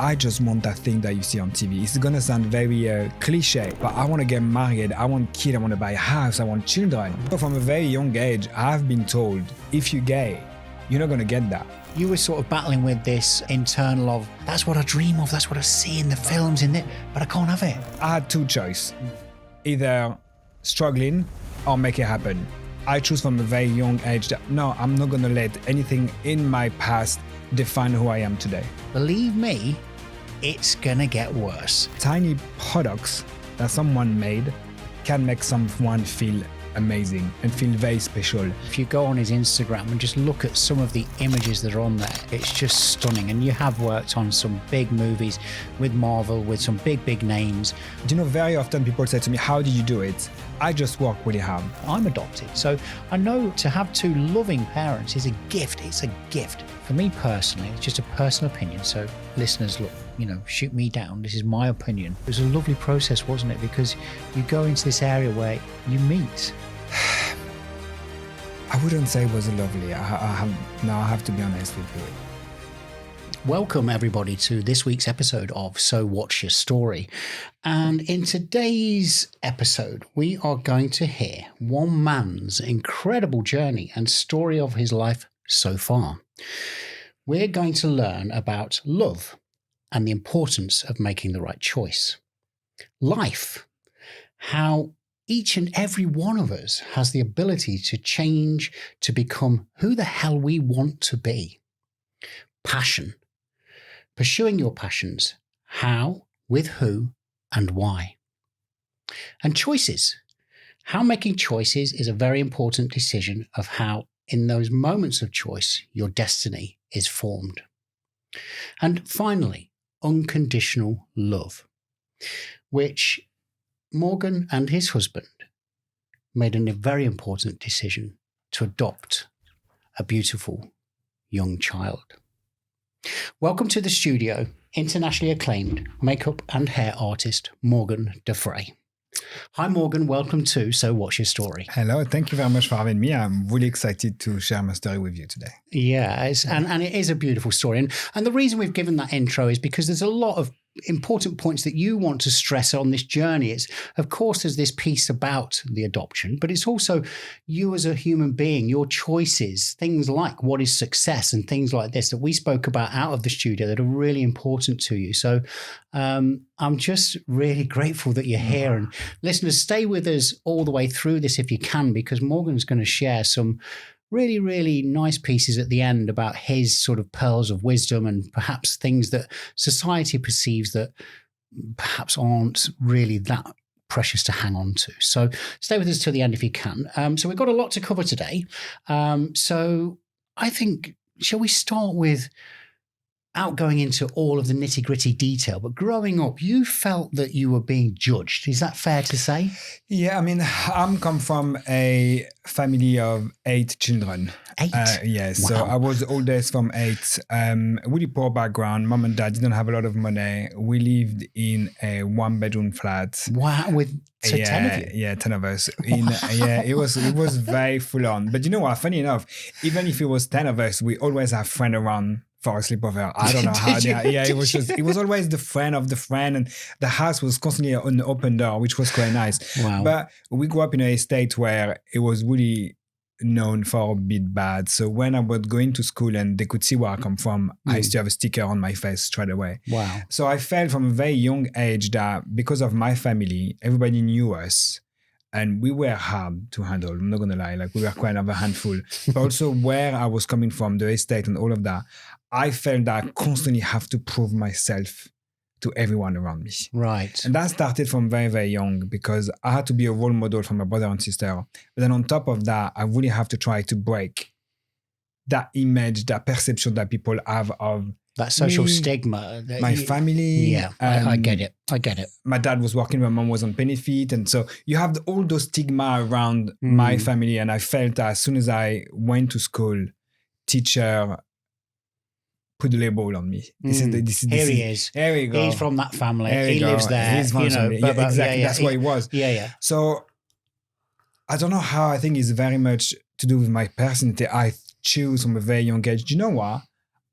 I just want that thing that you see on TV. It's gonna sound very cliche, but I want to get married, I want kids, I want to buy a house, I want children. So from a very young age, I've been told, if you're gay, you're not gonna get that. You were sort of battling with this internal of, that's what I dream of, that's what I see in the films, in it, but I can't have it. I had two choices, either struggling or make it happen. I chose from a very young age that, no, I'm not gonna let anything in my past define who I am today. Believe me, it's gonna get worse. Tiny products that someone made can make someone feel amazing and feel very special. If you go on his Instagram and just look at some of the images that are on there, it's just stunning. And you have worked on some big movies with Marvel, with some big names. Do you know, very often people say to me, how did you do it? I just work really hard. I'm adopted, so I know to have two loving parents is a gift. It's a gift. For me personally, it's just a personal opinion. So listeners, look, shoot me down. This is my opinion. It was a lovely process, wasn't it? Because you go into this area where you meet. I wouldn't say it was lovely. I have to be honest with you. Welcome everybody to this week's episode of So What's Your Story? And in today's episode, we are going to hear one man's incredible journey and story of his life so far. We're going to learn about love and the importance of making the right choice. Life, how each and every one of us has the ability to change to become who the hell we want to be. Passion. Pursuing your passions. How, with who, and why. And choices. How making choices is a very important decision of how, in those moments of choice, your destiny is formed. And finally, unconditional love, which Morgan and his husband made a very important decision to adopt a beautiful young child. Welcome to the studio, internationally acclaimed makeup and hair artist, Morgan DeFre. Hi, Morgan. Welcome to So What's Your Story? Hello. Thank you very much for having me. I'm really excited to share my story with you today. Yeah, and it is a beautiful story. And the reason we've given that intro is because there's a lot of important points that you want to stress on this journey. It's, of course, there's this piece about the adoption, but it's also you as a human being, your choices, things like what is success and things like this that we spoke about out of the studio that are really important to you. So I'm just really grateful that you're here. And listeners, stay with us all the way through this if you can, because Morgan's going to share some really, really nice pieces at the end about his sort of pearls of wisdom and perhaps things that society perceives that perhaps aren't really that precious to hang on to. So stay with us till the end if you can. So we've got a lot to cover today. So I think, shall we start with, out going into all of the nitty gritty detail, but growing up, you felt that you were being judged. Is that fair to say? Yeah, I mean, I'm come from a family of 8 children. 8? Yes, Wow. so I was the oldest from 8. Really poor background. Mom and dad didn't have a lot of money. We lived in a 1-bedroom flat. Wow, with 10 of you? Yeah, 10 of us. Yeah, it was very full on. But you know what? Funny enough, even if it was 10 of us, we always have friends around for a sleepover. I don't know how. It was always the friend of the friend, and the house was constantly an open door, which was quite nice. Wow. But we grew up in an estate where it was really known for a bit bad. So when I was going to school and they could see where I come from, I used to have a sticker on my face straight away. Wow. So I felt from a very young age that because of my family, everybody knew us. And we were hard to handle. I'm not going to lie. Like, we were quite of a handful. But also where I was coming from, the estate and all of that, I felt that I constantly have to prove myself to everyone around me. Right. And that started from very, very young because I had to be a role model for my brother and sister. But then on top of that, I really have to try to break that image, that perception that people have of that social me, stigma. My family. Yeah, I get it. My dad was working, my mom was on benefit. And so you have all those stigma around my family. And I felt that as soon as I went to school, teacher put the label on me. Here he is. Here we go. He's from that family. He lives there. He's from exactly. That's what it was. Yeah. So I don't know how. I think it's very much to do with my personality. I choose from a very young age. Do you know what?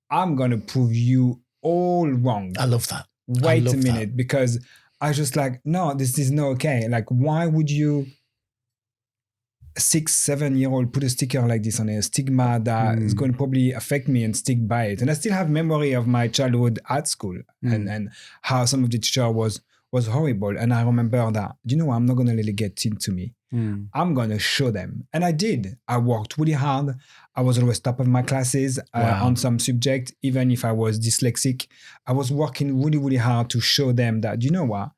I'm going to prove you all wrong. I love that. Wait a minute, because I was just like, no, this is not okay. Like, why would you, 6-7-year-old, put a sticker like this on a stigma that is going to probably affect me and stick by it? And I still have memory of my childhood at school and how some of the teacher was horrible. And I remember that, you know what, I'm not going to let it get into me. I'm going to show them. And I did. I worked really hard. I was always top of my classes on some subject. Even if I was dyslexic, I was working really, really hard to show them that, you know what,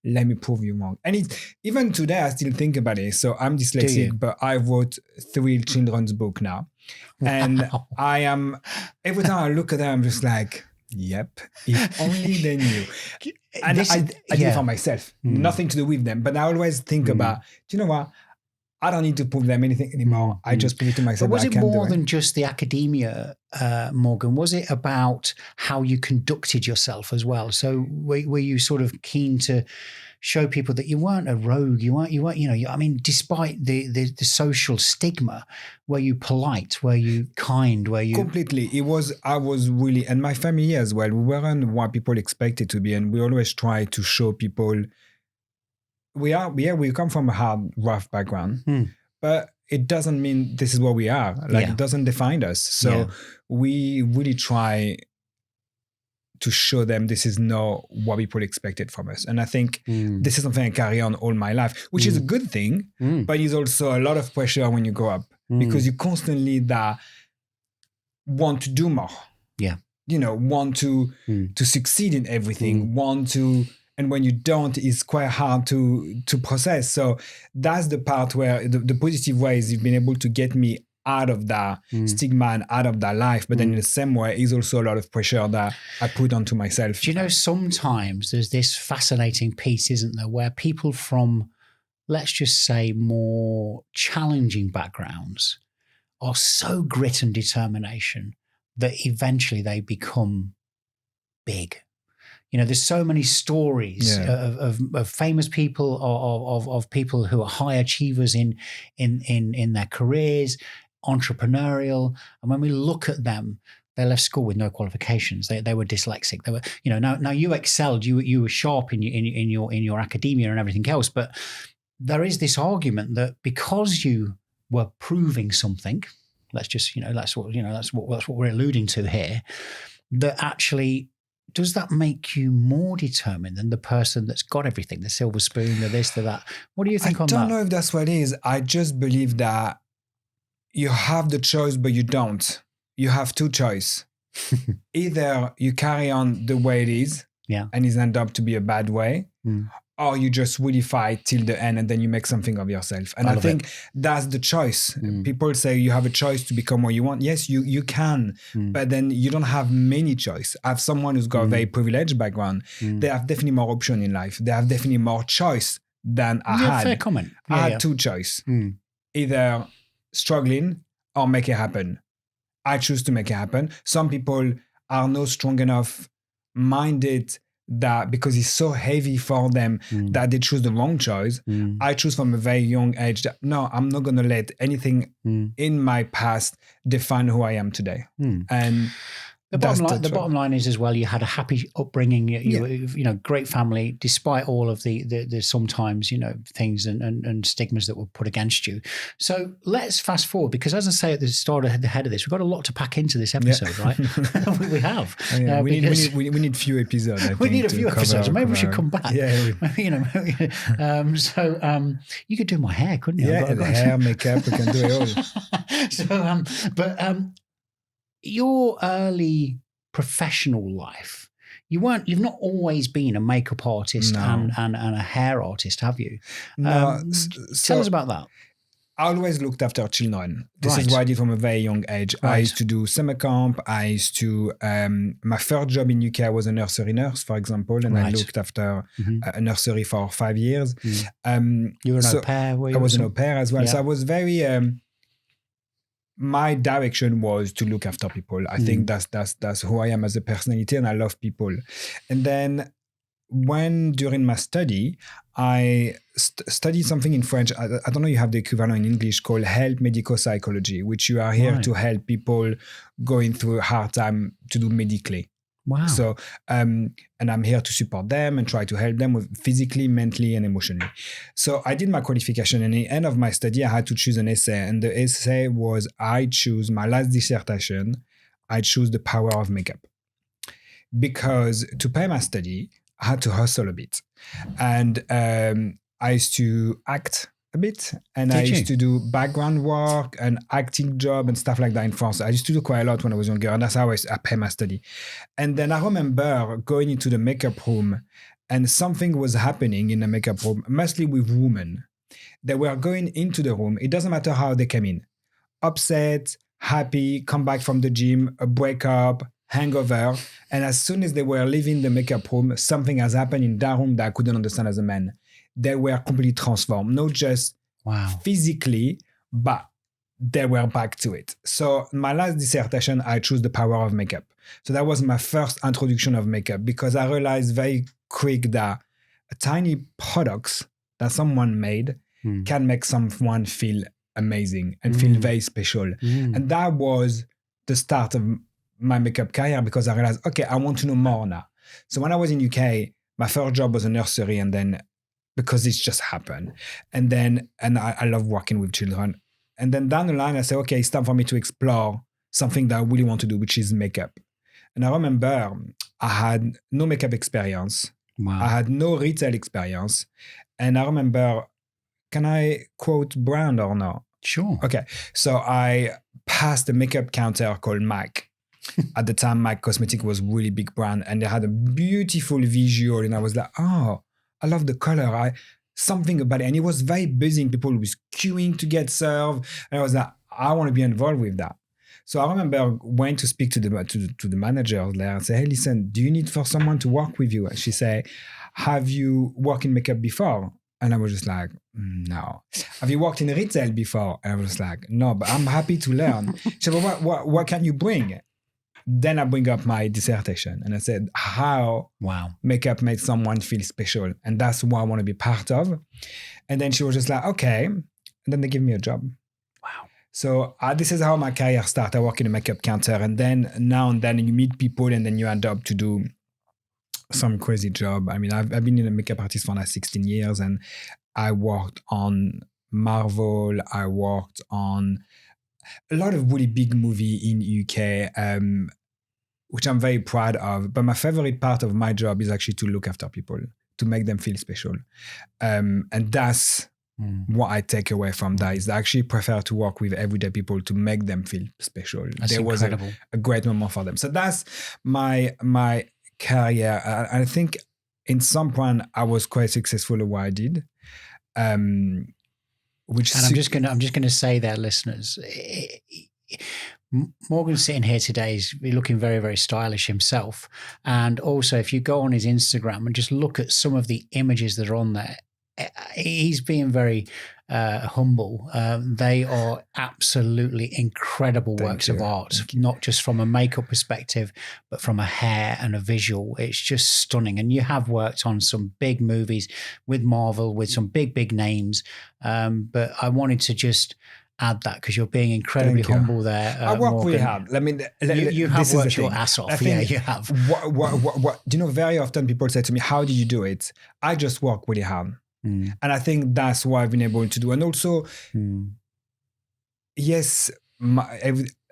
let me prove you wrong. And even today, I still think about it. So I'm dyslexic, but I wrote 3 children's books now. And I am, every time I look at them, I'm just like, yep, if only they knew. And I did it for myself, nothing to do with them. But I always think about, do you know what? I don't need to prove them anything anymore. I just prove it to myself. But was it more than just the academia, Morgan? Was it about how you conducted yourself as well? So were you sort of keen to show people that you weren't a rogue? You weren't. I mean, despite the social stigma, were you polite? Were you kind? Were you completely? I was really, and my family as well. We weren't what people expected to be, and we always try to show people. We come from a hard, rough background, but it doesn't mean this is what we are. Like it doesn't define us. So we really try to show them this is not what people expected from us. And I think this is something I carry on all my life, which is a good thing, but it's also a lot of pressure when you grow up because you constantly want to do more. Yeah. Want to succeed in everything, and when you don't, it's quite hard to process. So that's the part where the positive way is you've been able to get me out of that stigma and out of that life. But then in the same way, is also a lot of pressure that I put onto myself. Do you know, sometimes there's this fascinating piece, isn't there, where people from, let's just say, more challenging backgrounds are so grit and determination that eventually they become big. There's so many stories of famous people, of people who are high achievers in their careers, entrepreneurial. And when we look at them, they left school with no qualifications. They were dyslexic. They were, now you excelled. You were sharp in your academia and everything else. But there is this argument that because you were proving something, that's what we're alluding to here, that actually. Does that make you more determined than the person that's got everything, the silver spoon, the this, the that? What do you think on that? I don't know if that's what it is. I just believe that you have the choice, but you don't. You have 2 choices. Either you carry on the way it is and it ends up to be a bad way, or you just really fight till the end and then you make something of yourself. And I think that's the choice. People say you have a choice to become what you want. Yes, you can, but then you don't have many choice. I have someone who's got a very privileged background. They have definitely more option in life. They have definitely more choice than I had. Fair comment. I had 2 choice. Either struggling or make it happen. I choose to make it happen. Some people are not strong enough minded that because it's so heavy for them that they choose the wrong choice. I choose from a very young age that no, I'm not going to let anything in my past define who I am today. And the bottom line is as well, you had a happy upbringing, great family, despite all of the sometimes, things and stigmas that were put against you. So let's fast forward, because as I say at the start of the head of this, we've got a lot to pack into this episode, right? We have. We need few episodes. We need a few episodes. Maybe we should come back. So you could do my hair, couldn't you? Hair, makeup, we can do it all. Your early professional life, you've not always been a makeup artist and a hair artist, have you? No. Tell us about that. I always looked after children. This is what I did from a very young age. Right. I used to do summer camp. I used to, my first job in UK was a nursery nurse, for example, and I looked after a nursery for 5 years. You were an au pair? I was an au pair as well. Yeah. So I was very... my direction was to look after people. I think that's who I am as a personality, and I love people. And then during my study, I studied something in French. I don't know, you have the equivalent in English called health medical psychology, which you are here to help people going through a hard time to do medically. Wow. So, and I'm here to support them and try to help them with physically, mentally, and emotionally. So I did my qualification, and at the end of my study, I had to choose an essay. And the essay was, I choose my last dissertation, I choose the power of makeup. Because to pay my study, I had to hustle a bit. And I used to act a bit, and I used to do background work and acting job and stuff like that in France. I used to do quite a lot when I was younger, and that's how I pay my study. And then I remember going into the makeup room, and something was happening in the makeup room, mostly with women. They were going into the room. It doesn't matter how they came in. Upset, happy, come back from the gym, a breakup, hangover. And as soon as they were leaving the makeup room, something has happened in that room that I couldn't understand as a man. They were completely transformed, not just physically, but they were back to it. So my last dissertation, I chose the power of makeup. So that was my first introduction of makeup, because I realized very quick that tiny products that someone made can make someone feel amazing and feel very special. And that was the start of my makeup career, because I realized, okay, I want to know more now. So when I was in UK, my first job was a nursery, and then because it's just happened. And I love working with children. And then down the line, I said, okay, it's time for me to explore something that I really want to do, which is makeup. And I remember I had no makeup experience. I had no retail experience. And I remember, can I quote brand or no? Sure. Okay. So I passed a makeup counter called MAC. At the time, MAC Cosmetic was a really big brand, and they had a beautiful visual. And I was like, oh, I love the color. Something about it. And it was very buzzing. People were queuing to get served. And I was like, I want to be involved with that. So I remember went to speak to the manager there and say, hey, listen, do you need for someone to work with you? And she said, have you worked in makeup before? And I was just like, no. Have you worked in retail before? And I was like, no, but I'm happy to learn. She said, well, what can you bring? Then I bring up my dissertation, and I said how makeup made someone feel special. And that's what I want to be part of. And then she was just like, okay. And then they give me a job. Wow. So this is how my career started. I work in a makeup counter, and then now and then you meet people, and then you end up to do some crazy job. I mean, I've been in a makeup artist for now 16 years, and I worked on Marvel. I worked on a lot of really big movie in UK, which I'm very proud of. But my favorite part of my job is actually to look after people, to make them feel special. And that's what I take away from that, is I actually prefer to work with everyday people to make them feel special. That's incredible. Was a great moment for them. So that's my career. I think in some point I was quite successful at what I did. I'm just gonna say there, listeners, Morgan's sitting here today, he's looking very, very stylish himself. And also, if you go on his Instagram and just look at some of the images that are on there, he's being very humble. They are absolutely incredible works of art, not just from a makeup perspective, but from a hair and a visual. It's just stunning. And you have worked on some big movies with Marvel, with some big, big names. But I wanted to just add that because you're being incredibly humble there. I work really hard. I mean, you have worked your ass off. Yeah, you have. What very often people say to me, how do you do it? I just work really hard. And I think that's what I've been able to do. And also, yes, my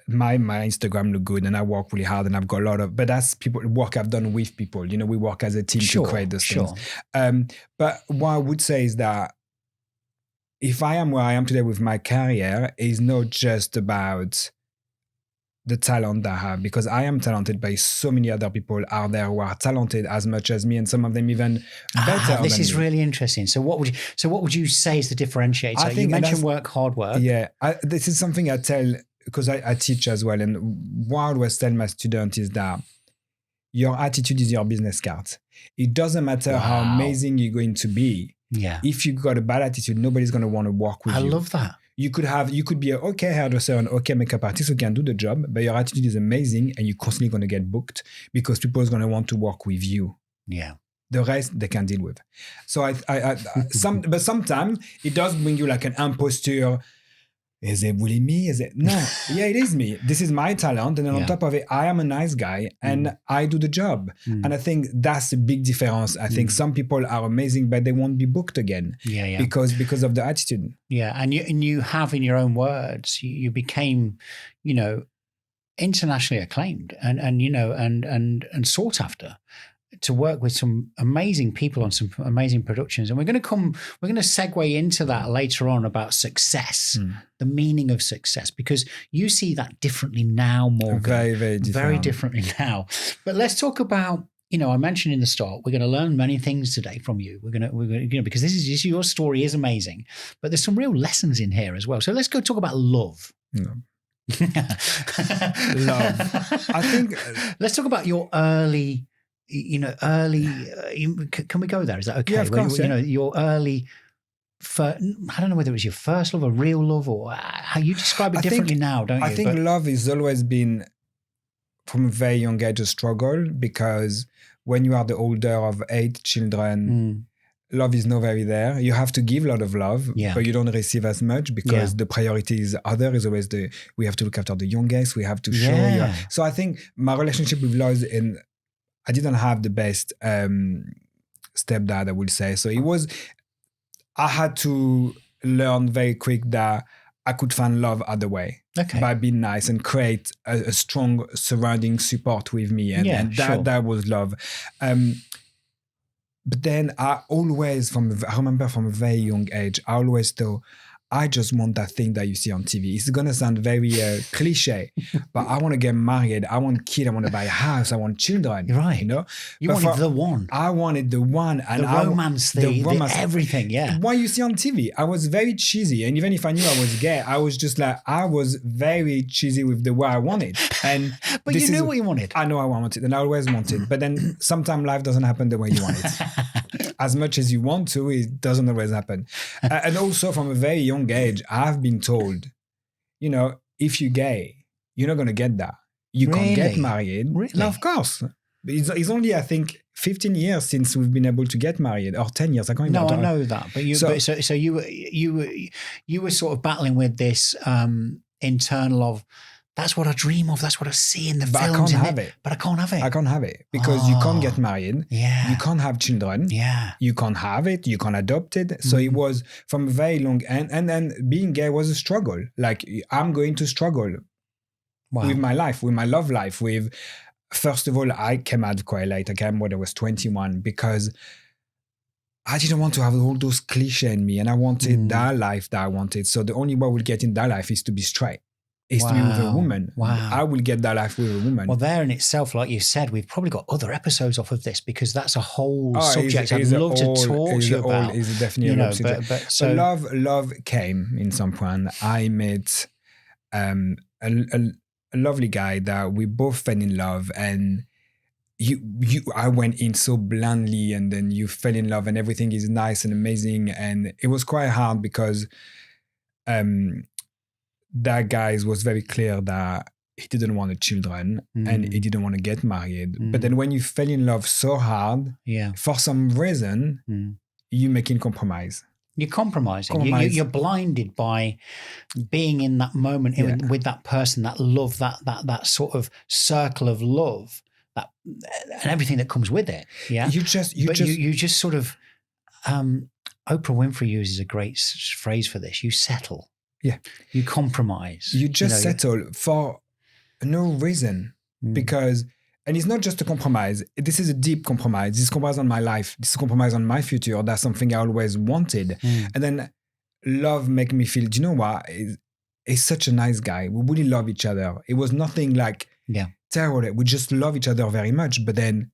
Instagram look good and I work really hard and I've got a lot of, but that's work I've done with people. You know, we work as a team to create those things. But what I would say is that if I am where I am today with my career, is not just about the talent that I have, because I am talented, but so many other people out there who are talented as much as me, and some of them even better. This is really interesting. So what would you say is the differentiator? I think you mentioned hard work. Yeah, this is something I tell, because I teach as well, and what I always tell my students is that your attitude is your business card. It doesn't matter how amazing you're going to be. Yeah. If you got a bad attitude, nobody's going to want to work with you. I love that. You could be an okay hairdresser and okay makeup artist who can do the job, but your attitude is amazing and you're constantly going to get booked because people are going to want to work with you. Yeah. The rest they can deal with. So but sometimes it does bring you like an imposture. is it really me? Is it? No. Yeah, it is me. This is my talent. And then on top of it, I am a nice guy and I do the job. And I think that's a big difference. I think some people are amazing, but they won't be booked again. Because of the attitude. Yeah. And you have, in your own words, you became, internationally acclaimed and sought after, to work with some amazing people on some amazing productions. And we're going to segue into that later on about success, the meaning of success, because you see that differently now, Morgan. Very, very different. Very differently now. But let's talk about, I mentioned in the start, we're going to learn many things today from you. We're going to, because this is your story is amazing, but there's some real lessons in here as well. So let's go talk about love. Love. I think. Let's talk about your early. Can we go there? Is that okay? Yeah, of course. Your early, I don't know whether it was your first love, a real love, or how you describe it differently now, don't you? I think love has always been, from a very young age, a struggle, because when you are the older of 8 children, love is not very there. You have to give a lot of love, but you don't receive as much because the priority is other. Is always we have to look after the youngest. We have to show. So I think my relationship with love I didn't have the best stepdad, I would say. So I had to learn very quick that I could find love other way by being nice and create a strong surrounding support with me. And that was love. But then I remember from a very young age, I always thought, I just want that thing that you see on TV. It's going to sound very cliche, but I want to get married. I want kids. I want to buy a house. I want children. You're right. You wanted the one. I wanted the one. And the romance, the everything, what you see on TV. I was very cheesy. And even if I knew I was gay, I was just like, I was very cheesy with the way I wanted. And but you knew what you wanted. I know I wanted, and I always wanted. But then sometimes life doesn't happen the way you want it. As much as you want to, it doesn't always happen. And also from a very young age, I've been told, if you're gay, you're not going to get that. You can't get married. Really? No, of course. It's only, I think, 15 years since we've been able to get married, or 10 years. I can't remember. No, I know that. But you were sort of battling with this internal of, that's what I dream of. That's what I see in the films. I can't have it. But I can't have it. I can't have it because you can't get married. Yeah. You can't have children. Yeah. You can't have it. You can't adopt it. So it was from a very long and then being gay was a struggle. Like, I'm going to struggle with my life, with my love life. First of all, I came out quite late. I came when I was 21 because I didn't want to have all those cliches in me, and I wanted that life that I wanted. So the only way we'll get in that life is to be straight. Is to be with a woman. Wow. I will get that life with a woman. Well, there in itself, like you said, we've probably got other episodes off of this because that's a whole subject I'd love to talk to you about. It's definitely a subject. So love came in some point. I met a lovely guy that we both fell in love, and I went in so blandly, and then you fell in love, and everything is nice and amazing, and it was quite hard because that guy was very clear that he didn't want children and he didn't want to get married. But then when you fell in love so hard, for some reason, you're making compromise. You're compromising. You're blinded by being in that moment with that person, that love, that sort of circle of love, that and everything that comes with it. Yeah. You just sort of. Oprah Winfrey uses a great phrase for this. You settle. Yeah. You compromise. You just settle for no reason because, and it's not just a compromise. This is a deep compromise. This is a compromise on my life. This is a compromise on my future. That's something I always wanted. And then love make me feel, do you know what? He's such a nice guy. We really love each other. It was nothing like terrible. We just love each other very much. But then,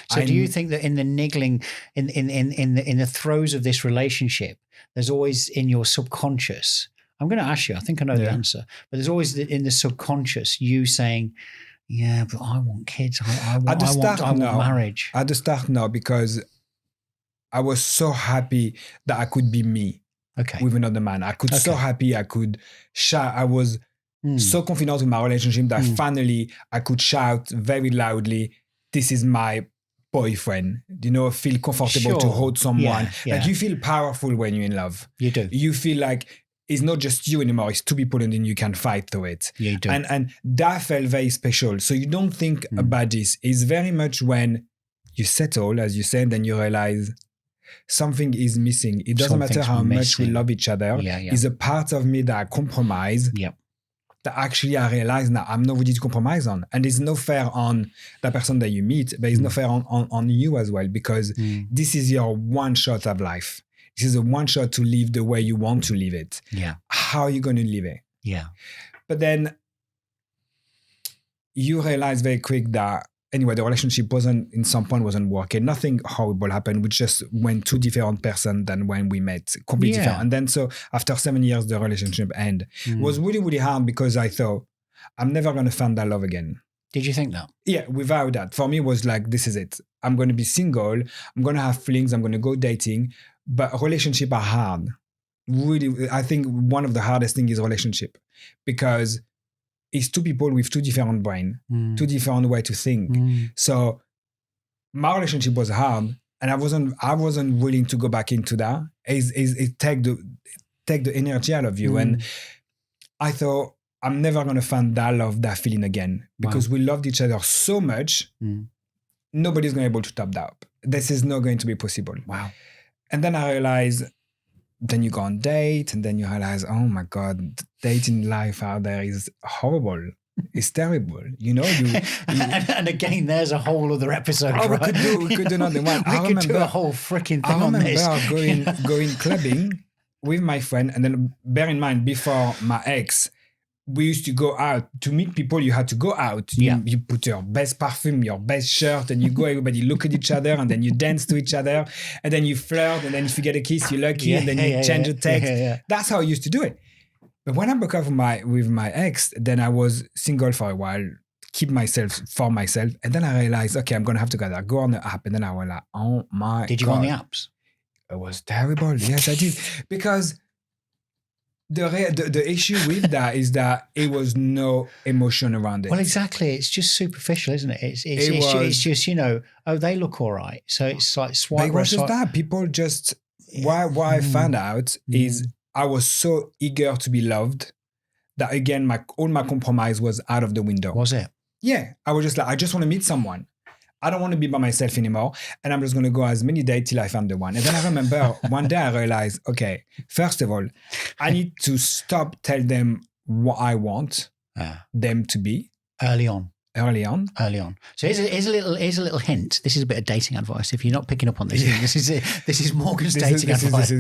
so do you think that in the niggling, in the throes of this relationship, there's always in your subconscious, I'm going to ask you, I think I know the answer, but there's always in the subconscious you saying, yeah, but I want kids. I want marriage. At the start, no, because I was so happy that I could be me with another man. I could so happy I could shout. I was so confident with my relationship that finally I could shout very loudly, this is my boyfriend, feel comfortable to hold someone. Like you feel powerful when you're in love. You do. You feel like it's not just you anymore. It's two people, and then you can fight through it. Yeah, you do. And that felt very special. So you don't think about this. It's very much when you settle, as you said, then you realize something is missing. It doesn't matter how much we love each other. It's a part of me that I compromise. Yep. That actually I realize now I'm not ready to compromise on. And it's no fair on the person that you meet, but it's no fair on you as well, because this is your one shot of life. This is a one shot to live the way you want to live it. Yeah. How are you going to live it? Yeah. But then you realize very quick that anyway, the relationship in some point wasn't working. Nothing horrible happened. We just went two different persons than when we met. Completely different. And then so after 7 years, the relationship ended. It was really, really hard because I thought, I'm never going to find that love again. Did you think that? Yeah, without that. For me, it was like, this is it. I'm going to be single. I'm going to have feelings. I'm going to go dating. But relationships are hard. Really, I think one of the hardest things is relationship, because it's two people with two different brains, two different ways to think. So my relationship was hard, and I wasn't willing to go back into that. It take the energy out of you. And I thought, I'm never going to find that love, that feeling again, because we loved each other so much. Nobody's going to be able to top that up. This is not going to be possible. Wow. And then I realized, then you go on date, and then you realize, oh my God, dating life out there is horrible. It's terrible. You know, and again, there's a whole other episode. Oh, right? we could do another one. We could do a whole freaking thing on this. I remember going clubbing with my friend, and then bear in mind, before my ex, we used to go out to meet people. You had to go out. You put your best perfume, your best shirt, and you go. Everybody look at each other, and then you dance to each other, and then you flirt, and then if you get a kiss, you're lucky, and then you change a text. That's how I used to do it. But when I broke up with my ex, then I was single for a while, keep myself for myself, and then I realized, okay, I'm gonna have to go on the app, and then I was like, oh my God. Did you go on the apps? It was terrible. Yes, I did, because the issue with that is that it was no emotion around it. Well, exactly. It's just superficial, isn't it? It's just, you know, oh, they look all right. So it's like swipe. But it was just that. People just, what I found out is I was so eager to be loved that, again, all my compromise was out of the window. Was it? Yeah. I was just like, I just want to meet someone. I don't want to be by myself anymore. And I'm just going to go as many dates till I find the one. And then I remember one day I realized, okay, first of all, I need to stop telling them what I want them to be. Early on. So here's a little hint. This is a bit of dating advice. If you're not picking up on this, this is Morgan's dating advice.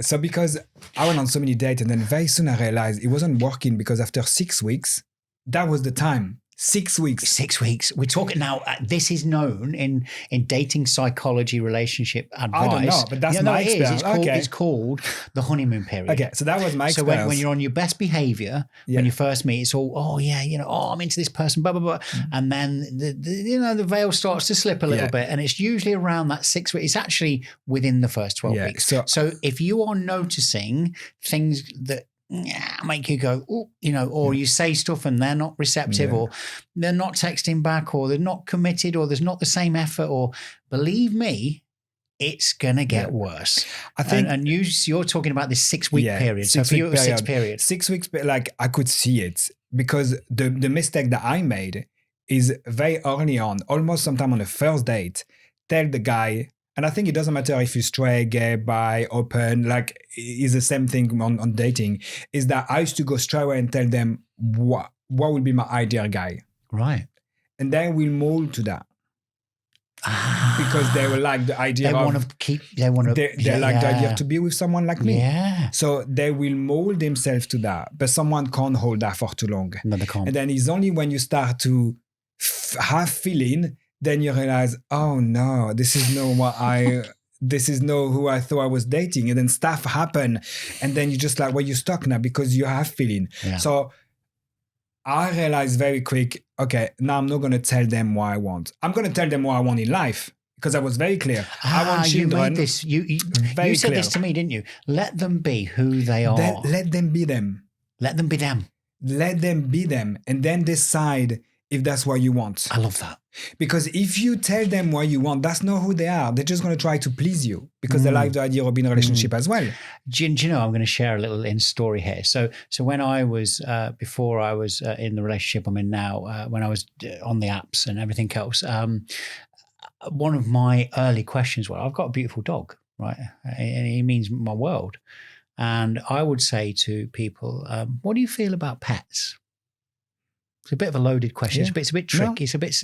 So because I went on so many dates, and then very soon I realized it wasn't working, because after 6 weeks, that was the time. 6 weeks. 6 weeks. We're talking now. This is known in dating psychology, relationship advice. I don't know, but that's my experience. It's called the honeymoon period. Okay, so that was my experience. So when you're on your best behavior, when you first meet, it's all, I'm into this person, blah, blah, blah. And then, the veil starts to slip a little bit. And it's usually around that 6 weeks. It's actually within the first 12 weeks. So if you are noticing things that make you go, or you say stuff and they're not receptive, or they're not texting back, or they're not committed, or there's not the same effort, or believe me, it's gonna get worse. I think, and you're talking about this 6 week period. So for you, it was 6 periods. 6 weeks, like I could see it, because the mistake that I made is very early on, almost sometime on the first date, tell the guy. And I think it doesn't matter if you're straight, gay, bi, open, like it's the same thing on dating, is that I used to go straight away and tell them what would be my ideal guy. Right. And they will mold to that. Because they will like the idea they like the idea to be with someone like me. Yeah. So they will mold themselves to that. But someone can't hold that for too long. No, they can't. And then it's only when you start to have feeling, then you realize, oh no, this is not who I thought I was dating. And then stuff happen. And then you just like, well, you're stuck now because you have feeling. Yeah. So I realized very quick, okay, now I'm not going to tell them what I want. I'm going to tell them what I want in life, because I was very clear. I want children. You made this. You said this to me, didn't you? Let them be who they are. Let them be them. Let them be them. Let them be them. And then decide if that's what you want. I love that. Because if you tell them what you want, that's not who they are. They're just going to try to please you because they like the idea of being in a relationship as well. Do you know, I'm going to share a little in story here. So when I was, before I was in the relationship I'm in now, when I was on the apps and everything else, one of my early questions was, I've got a beautiful dog, right? And he means my world. And I would say to people, what do you feel about pets? It's a bit of a loaded question, but it's a bit tricky. No. It's a bit,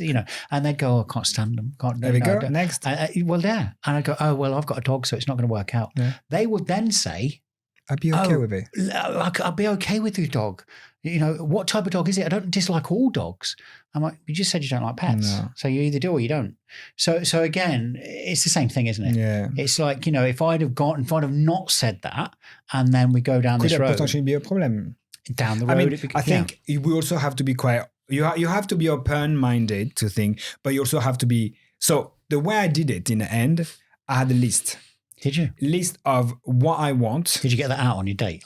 and they'd go, oh, I can't stand them. There we go. Next. Well, yeah. And I'd go, oh, well, I've got a dog, so it's not going to work out. Yeah. They would then say, I'd be okay with it. I'd be okay with your dog. What type of dog is it? I don't dislike all dogs. I'm like, you just said you don't like pets. No. So you either do or you don't. So again, it's the same thing, isn't it? Yeah. It's like, if I'd have not said that, and then we go down this road. Could potentially be a problem. Down the road. I think we also have to be quite, you have to be open-minded to think, but you also have to be, so the way I did it in the end, I had a list. Did you? List of what I want. Did you get that out on your date?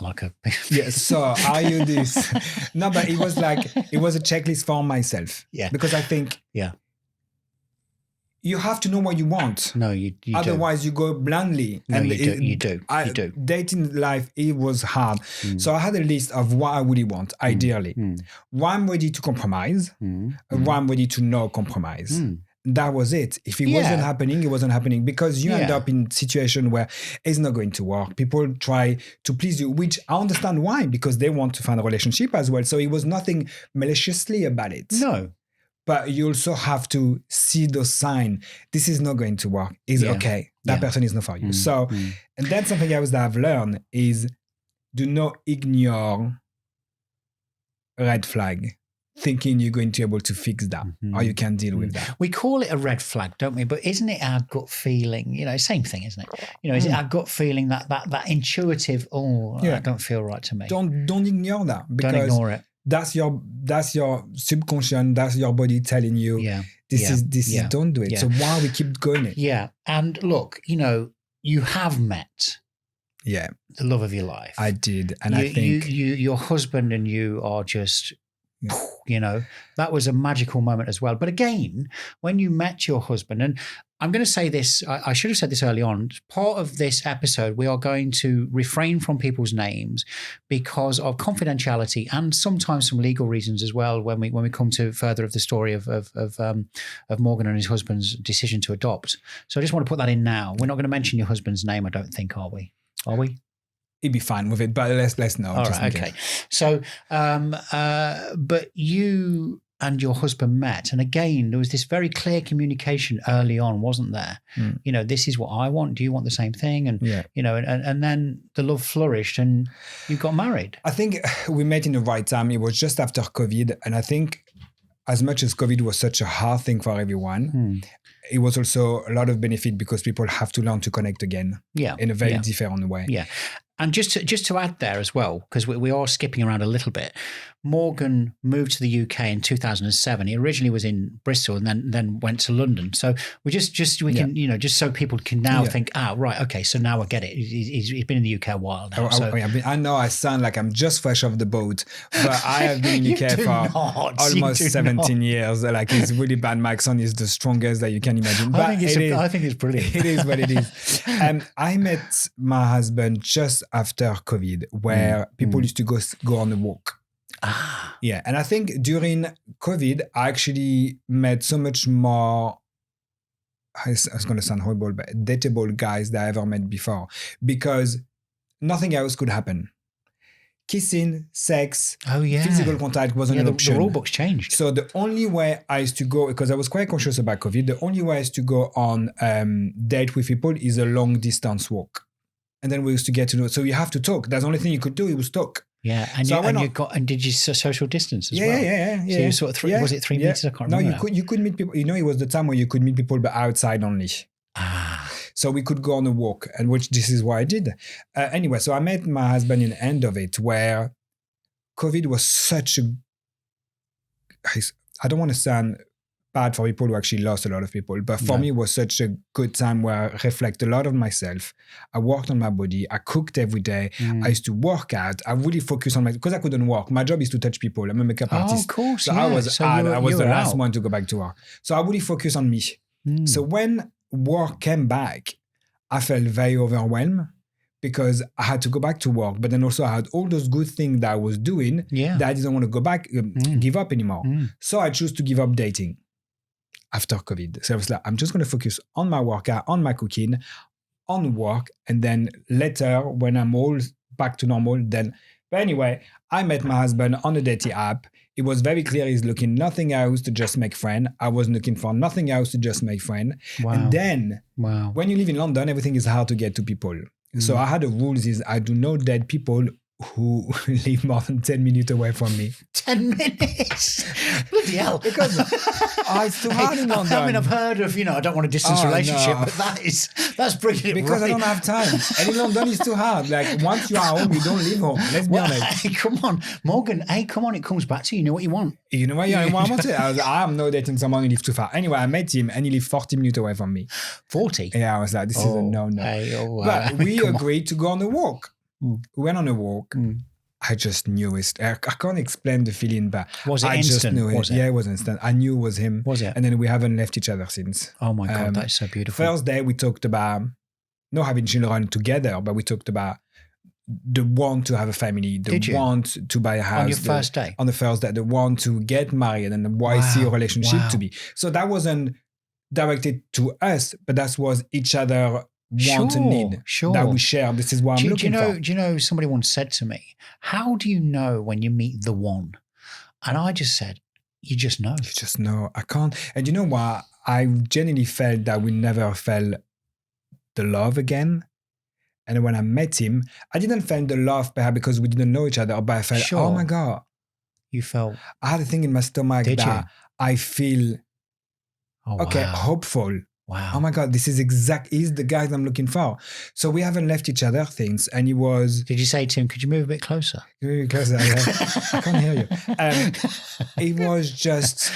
Yeah, so are you this? No, but it was a checklist for myself. Yeah. Because I think you have to know what you want. No, you otherwise you go blindly. No, and you do. Dating life, it was hard. So I had a list of what I really want, ideally. What I'm ready to compromise, what I'm ready to not compromise. That was it. If it wasn't happening, it wasn't happening, because you end up in a situation where it's not going to work. People try to please you, which I understand why, because they want to find a relationship as well. So it was nothing maliciously about it. No. But you also have to see those signs. This is not going to work. It's okay. That person is not for you. So, and that's something else that I've learned is do not ignore red flag, thinking you're going to be able to fix that or you can deal with that. We call it a red flag, don't we? But isn't it our gut feeling? Same thing, isn't it? Is it our gut feeling, that intuitive, that don't feel right to me? Don't ignore that. Don't ignore it. That's your subconscious, that's your body telling you, this is don't do it. Yeah. So why we keep going it? Yeah. And look, you have met the love of your life. I did. And I think your husband and you are just, that was a magical moment as well. But again, when you met your husband, and I'm going to say this, I should have said this early on, part of this episode, we are going to refrain from people's names because of confidentiality and sometimes some legal reasons as well when we come to further of the story of Morgan and his husband's decision to adopt. So I just want to put that in now. We're not going to mention your husband's name, I don't think, are we? Are we? He'd be fine with it, but let's know. All right, okay. So, but you and your husband met, and again, there was this very clear communication early on, wasn't there? This is what I want. Do you want the same thing? And and then the love flourished, and you got married. I think we met in the right time. It was just after COVID, and I think as much as COVID was such a hard thing for everyone, it was also a lot of benefit because people have to learn to connect again in a very different way. Yeah. And just to add there as well, because we are skipping around a little bit, Morgan moved to the UK in 2007. He originally was in Bristol and then went to London. So we can just so people can now think, right, okay, so now I get it. He's been in the UK a while now. I know I sound like I'm just fresh off the boat, but I have been in the UK for almost 17 years. Like, it's really bad. My accent is the strongest that you can imagine. But I think it's brilliant. It is what it is. I met my husband just after COVID, where people used to go on a walk. Yeah. And I think during COVID, I actually met so much more, it's going to sound horrible, but dateable guys that I ever met before, because nothing else could happen. Kissing, sex, physical contact wasn't an option. The rule books changed. So the only way I used to go, because I was quite conscious about COVID, the only way I used to go on date with people is a long distance walk. And then we used to get to know. So you have to talk. That's the only thing you could do. It was talk. Yeah, and did you social distance as well? Yeah. So you sort of was it 3 meters? I can't remember. No, you could meet people. It was the time where you could meet people, but outside only. So we could go on a walk, and which this is what I did. Anyway, so I met my husband in the end of it, where COVID was such a. I don't want to sound bad for people who actually lost a lot of people. But for me, it was such a good time where I reflect a lot of myself. I worked on my body. I cooked every day. I used to work out. I really focused on because I couldn't work. My job is to touch people. I'm a makeup artist. Of course, so I was I was the last out. one to go back to work. So I really focused on me. So when work came back, I felt very overwhelmed because I had to go back to work, but then also I had all those good things that I was doing that I didn't want to go back, give up anymore. So I chose to give up dating after COVID. So I was like, I'm just going to focus on my workout, on my cooking, on work, and then later when I'm all back to normal, then. But anyway, I met my husband on a dating app. It was very clear he's looking nothing else to just make friend. I was looking for nothing else to just make friend. Wow. And then when you live in London, everything is hard to get to people. So I had a rule is I do not date people who live more than 10 minutes away from me. 10 minutes? Bloody hell. Because it's too hard in London. I mean, I've heard of, I don't want a distance relationship, but that's bringing it because I don't have time. And in London, it's too hard. Like, once you are home, you don't leave home. Let's be honest. Hey, come on. Morgan, come on. It comes back to you. You know what you want. You know what I want to I'm not dating someone who lives too far. Anyway, I met him and he lived 40 minutes away from me. 40? Yeah, I was like, this is a no-no. But we agreed to go on a walk. We went on a walk. I just knew it. I can't explain the feeling, but was it I instant? just knew it. Was it? Yeah, it was instant. I knew it was him. Was it? And then we haven't left each other since. Oh my God, that's so beautiful. First day we talked about not having children together, but we talked about the want to have a family, the want to buy a house. On your first day? On the first day, the want to get married and what I see a relationship to be. So that wasn't directed to us, but that was each other want and need that we share. This is what I'm looking for. Do you know, somebody once said to me, how do you know when you meet the one? And I just said, you just know. You just know. I can't. And you know what? I genuinely felt that we never felt the love again. And when I met him, I didn't feel the love perhaps because we didn't know each other, but I felt, oh my God. You felt. I had a thing in my stomach that I feel, hopeful. Wow. Oh my God, this is he's the guy I'm looking for. So we haven't left each other things. And he was. Did you say to him, could you move a bit closer? Move closer. I can't hear you. It was just,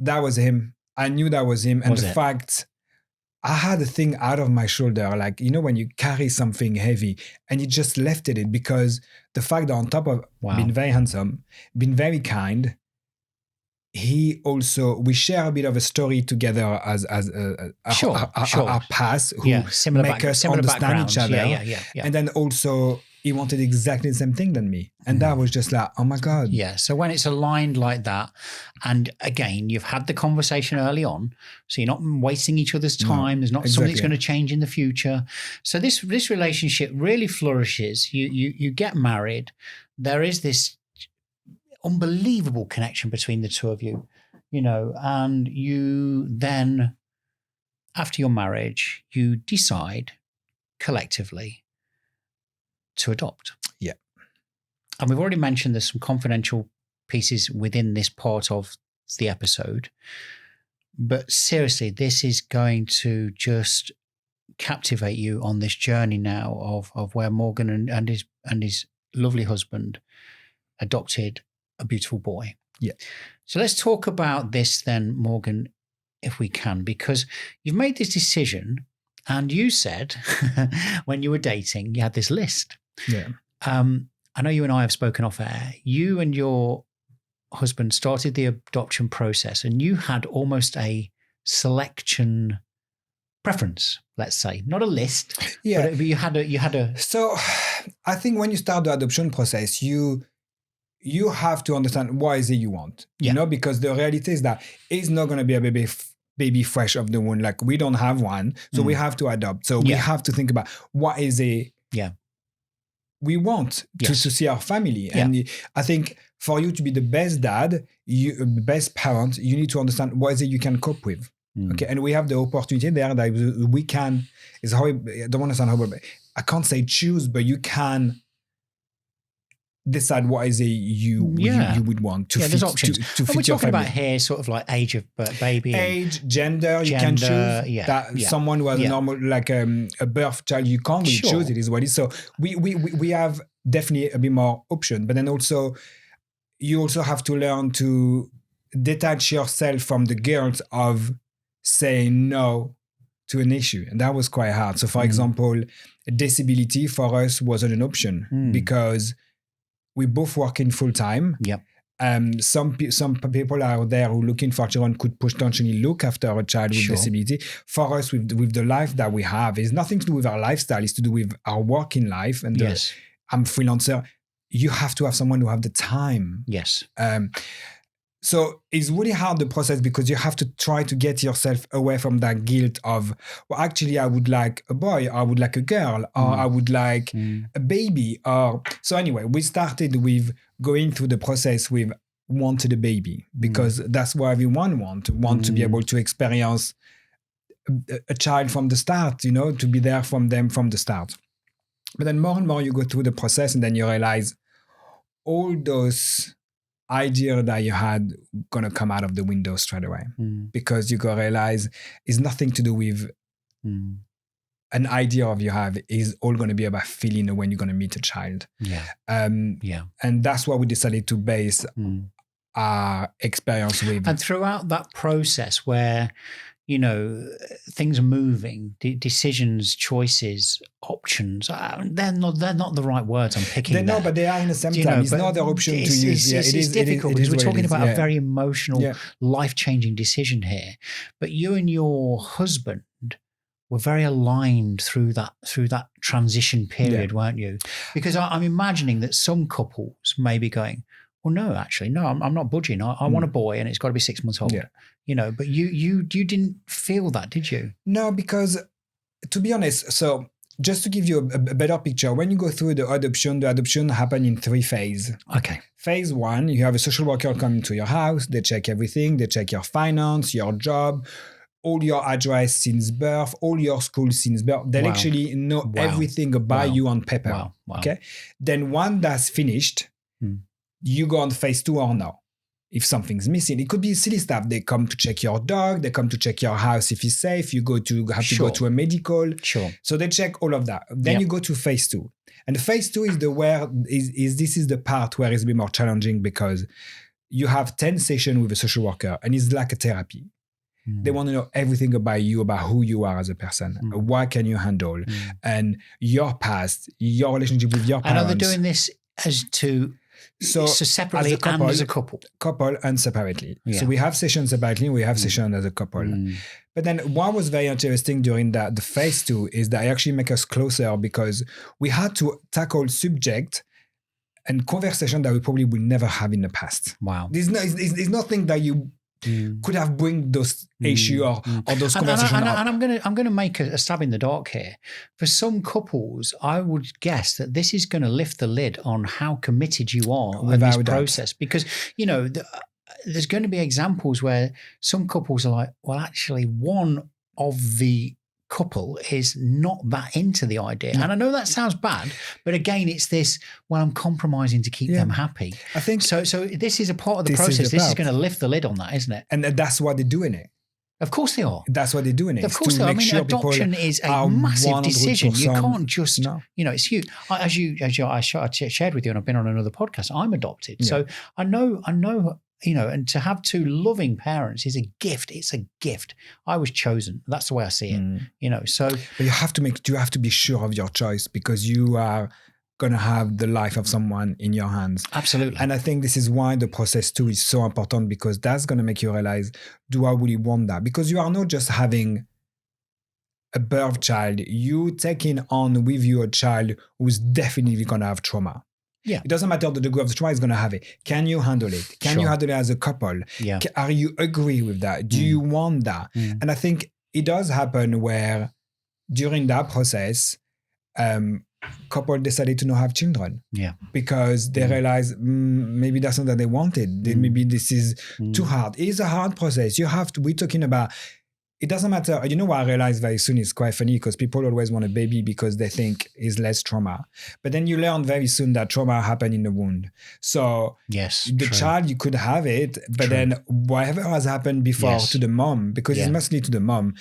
that was him. I knew that was him. And the fact, I had a thing out of my shoulder, like, when you carry something heavy and you just lifted it because the fact that on top of being very handsome, being very kind, we share a bit of a story together as our past who make us understand each other. Yeah. And then also he wanted exactly the same thing than me. And that was just like, oh my God. Yeah. So when it's aligned like that, and again, you've had the conversation early on, so you're not wasting each other's time. There's not something that's going to change in the future. So this relationship really flourishes. You get married. There is this unbelievable connection between the two of you, and you then, after your marriage, you decide collectively to adopt. Yeah. And we've already mentioned there's some confidential pieces within this part of the episode, but seriously, this is going to just captivate you on this journey now of where Morgan and his lovely husband adopted a beautiful boy. Yeah. So let's talk about this then, Morgan, if we can, because you've made this decision and you said when you were dating, you had this list. Yeah. I know you and I have spoken off air. You and your husband started the adoption process and you had almost a selection preference, let's say, not a list. Yeah. But you had a. So I think when you start the adoption process, you have to understand what is it you want, because the reality is that it's not going to be a baby fresh off the womb. Like we don't have one, so we have to adopt. So we have to think about what is it we want to see our family. Yeah. And I think for you to be the best dad, the best parent, you need to understand what is it you can cope with. Okay, and we have the opportunity there that we can. I don't want to sound horrible, but I can't say choose, but you can decide what is it you would want to fit. There's options. To fit we're your talking family. about here, sort of like age of baby, gender. You can choose someone who has a normal, like a birth child. You can't really choose. It is what it is. So we have definitely a bit more option, but then also you also have to learn to detach yourself from the guilt of saying no to an issue. And that was quite hard. So for example, disability for us wasn't an option because we both working full time. Yep. Some people out there who looking for children could potentially look after a child with disability. For us, with the life that we have, it's nothing to do with our lifestyle. It's to do with our working life. And I'm freelancer. You have to have someone who have the time. Yes. So it's really hard, the process, because you have to try to get yourself away from that guilt of, well, actually, I would like a boy, I would like a girl, or I would like a baby. So anyway, we started with going through the process with wanted a baby, because that's what everyone want to be able to experience a child from the start, to be there from them from the start. But then more and more you go through the process, and then you realize all those idea that you had gonna come out of the window straight away, because you gotta realize it's nothing to do with an idea of you have. Is all gonna be about feeling when you're gonna meet a child. And that's what we decided to base our experience with. And throughout that process where things are moving, decisions, choices, options, they're not the right words I'm picking. But they are in the same time. It's not the option to use. It's difficult because we're talking about a very emotional, life-changing decision here. But you and your husband were very aligned through that transition period, weren't you? Because I'm imagining that some couples may be going, well, no, actually, no, I'm not budging. I want a boy, and it's got to be 6 months old. But you didn't feel that, did you? No, because to be honest, so just to give you a better picture, when you go through the adoption happens in 3 phases. Okay. Phase 1, you have a social worker coming to your house. They check everything. They check your finance, your job, all your address since birth, all your school since birth. They actually know everything about you on paper. Okay. Then when that's finished, you go on phase 2 or no. If something's missing, it could be silly stuff. They come to check your dog. They come to check your house if it's safe. You have to go to a medical. So they check all of that. Then you go to phase 2, and phase 2 is this is the part where it's a bit more challenging, because you have 10 sessions with a social worker, and it's like a therapy. They want to know everything about you, about who you are as a person, what can you handle, and your past, your relationship with your parents. And are they doing this so separately as a couple, and as a couple? Couple and separately. So we have sessions separately, we have sessions as a couple. But then what was very interesting during the phase 2 is that it actually make us closer, because we had to tackle subject and conversation that we probably would never have in the past. Wow. There's nothing that you could have bring those issues or those conversations up. And I'm gonna make a stab in the dark here. For some couples, I would guess that this is going to lift the lid on how committed you are in this process, because there's going to be examples where some couples are like, well, actually, one of the couple is not that into the idea. And I know that sounds bad, but again, it's this, well, I'm compromising to keep them happy. I think so this is a part of the process. This is going to lift the lid on that, isn't it? And that's what they do in it. Of course they are. That's what they do in it. Of course they are. I mean, adoption is a massive decision. You can't just, it's huge. I shared with you, and I've been on another podcast, I'm adopted. So I know, and to have 2 loving parents is a gift. It's a gift. I was chosen. That's the way I see it. So. But you have to be sure of your choice, because you are going to have the life of someone in your hands. Absolutely. And I think this is why the process 2 is so important, because that's going to make you realize, do I really want that? Because you are not just having a birth child, you taking on with you a child who's definitely going to have trauma. Yeah. It doesn't matter the degree of the trauma is going to have it. Can you handle it? Can you handle it as a couple? Yeah. Are you agree with that? Do you want that? And I think it does happen where during that process, couple decided to not have children. Because they realize maybe that's not that they wanted. Maybe this is too hard. It is a hard process. We're talking about, it doesn't matter. You know what I realized very soon is quite funny, because people always want a baby because they think it's less trauma. But then you learn very soon that trauma happened in the womb. So the child, you could have it, but then whatever has happened before to the mom, because it's mostly to the mom,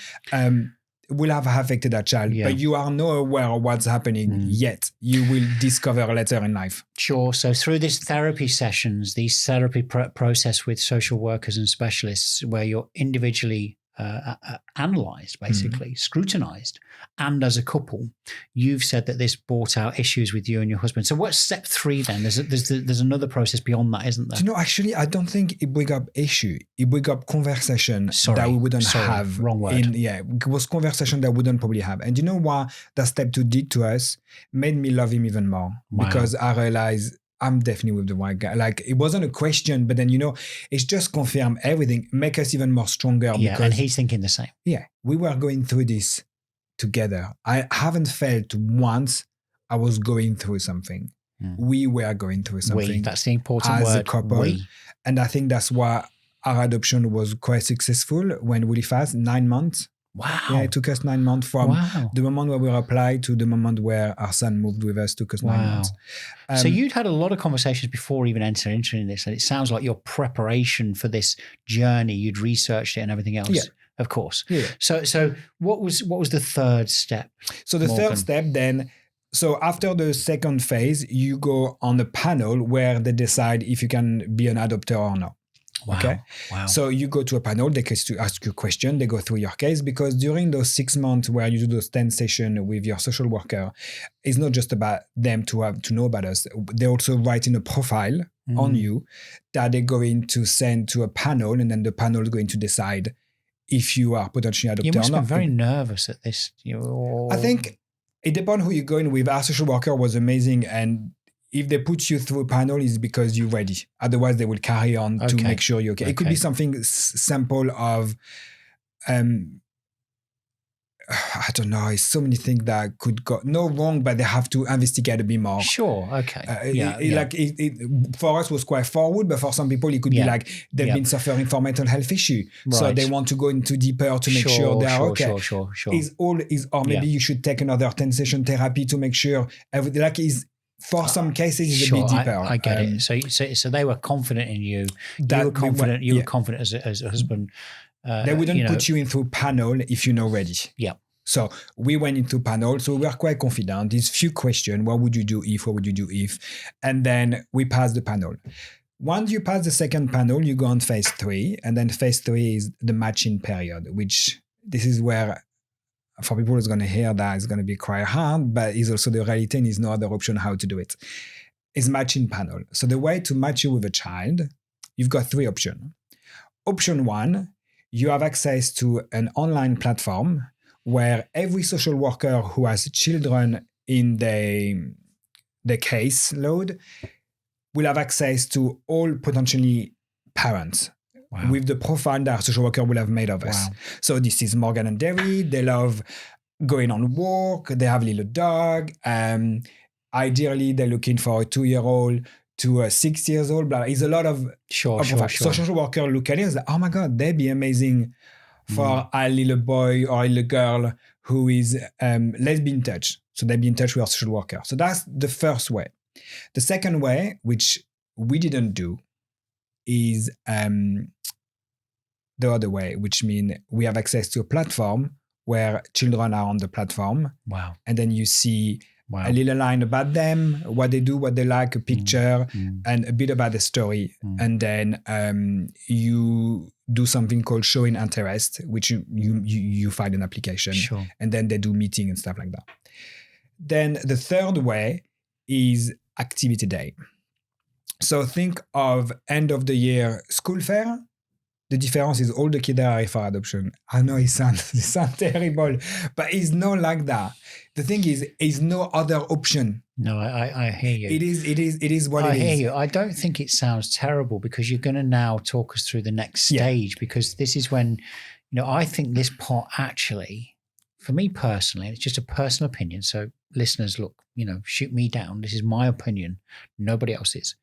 will have affected that child, but you are not aware of what's happening yet. You will discover later in life. Sure. So through these therapy sessions, these therapy process with social workers and specialists where you're individually analysed, basically, scrutinised, and as a couple, you've said that this brought out issues with you and your husband. So what's step 3 then? There's another process beyond that, isn't there? You know, actually, I don't think it bring up issue. It bring up conversation that we wouldn't have. Wrong word. It was conversation that we wouldn't probably have. And you know what that step 2 did to us? Made me love him even more. Wow. Because I realized I'm definitely with the right guy. Like, it wasn't a question, but then, you know, it's just confirm everything, make us even more stronger. Yeah, because, and he's thinking the same. Yeah, we were going through this together. I haven't felt once I was going through something. We were going through something. That's the important as word. A couple. And I think that's why our adoption was quite successful, went really fast, 9 months. Wow. Yeah, it took us 9 months from the moment where we applied to the moment where our son moved with us. Took us 9 months. So you'd had a lot of conversations before even entering into this, and it sounds like your preparation for this journey, you'd researched it and everything else. Yeah. Of course. Yeah. So what was the third step? So the third step then, so after the second phase, you go on a panel where they decide if you can be an adopter or not. Wow. Okay. Wow. So you go to a panel, they ask you a question, they go through your case, because during those 6 months where you do those 10 sessions with your social worker, it's not just about them to know about us. They're also writing a profile on you that they're going to send to a panel, and then the panel is going to decide if you are potentially adopted or not. You must have been very nervous at this. I think it depends who you're going with. Our social worker was amazing, and if they put you through a panel, it's because you're ready. Otherwise, they will carry on to make sure you're okay. It could be something simple of, I don't know, it's so many things that could go no wrong, but they have to investigate a bit more. Sure, okay. Like it for us was quite forward, but for some people it could be like they've been suffering from mental health issue, so they want to go into deeper to make sure they are okay. Sure. Or maybe you should take another 10 session therapy to make sure everything for some cases it's a bit deeper. I get it. So they were confident in you. You were confident. You were confident as a husband. They wouldn't put you into panel if you're not ready. Yeah. So we went into panel. So we were quite confident. These few questions: what would you do if? What would you do if? And then we passed the panel. Once you pass the second panel, you go on phase 3, and then phase 3 is the matching period, which this is where, for people who's going to hear that, it's going to be quite hard, but it's also the reality and there's no other option how to do it. It's matching panel. So the way to match you with a child, you've got 3 options. Option 1, you have access to an online platform where every social worker who has children in the caseload will have access to all potentially parents. Wow. With the profile that our social worker will have made of us. So this is Morgan DeFre. They love going on walk. They have a little dog. Ideally, they're looking for a 2-year-old to a 6 years old. Blah. It's a lot of sure. So social worker look at it and say, oh my God, they'd be amazing for a little boy or a little girl who is, let's be in touch. So they'd be in touch with our social worker. So that's the first way. The second way, which we didn't do, is the other way, which means we have access to a platform where children are on the platform. Wow. And then you see a little line about them, what they do, what they like, a picture, and a bit about the story. And then you do something called showing interest, which you find an application. Sure. And then they do meeting and stuff like that. Then the third way is activity day. So think of end of the year school fair. The difference is all the kids are ready for adoption. I know it sounds terrible, but it's not like that. The thing is no other option. No, I hear you. It is what it is. I hear you. I don't think it sounds terrible, because you're going to now talk us through the next stage, because this is when, I think this part actually, for me personally, it's just a personal opinion. So listeners, look, shoot me down. This is my opinion. Nobody else's.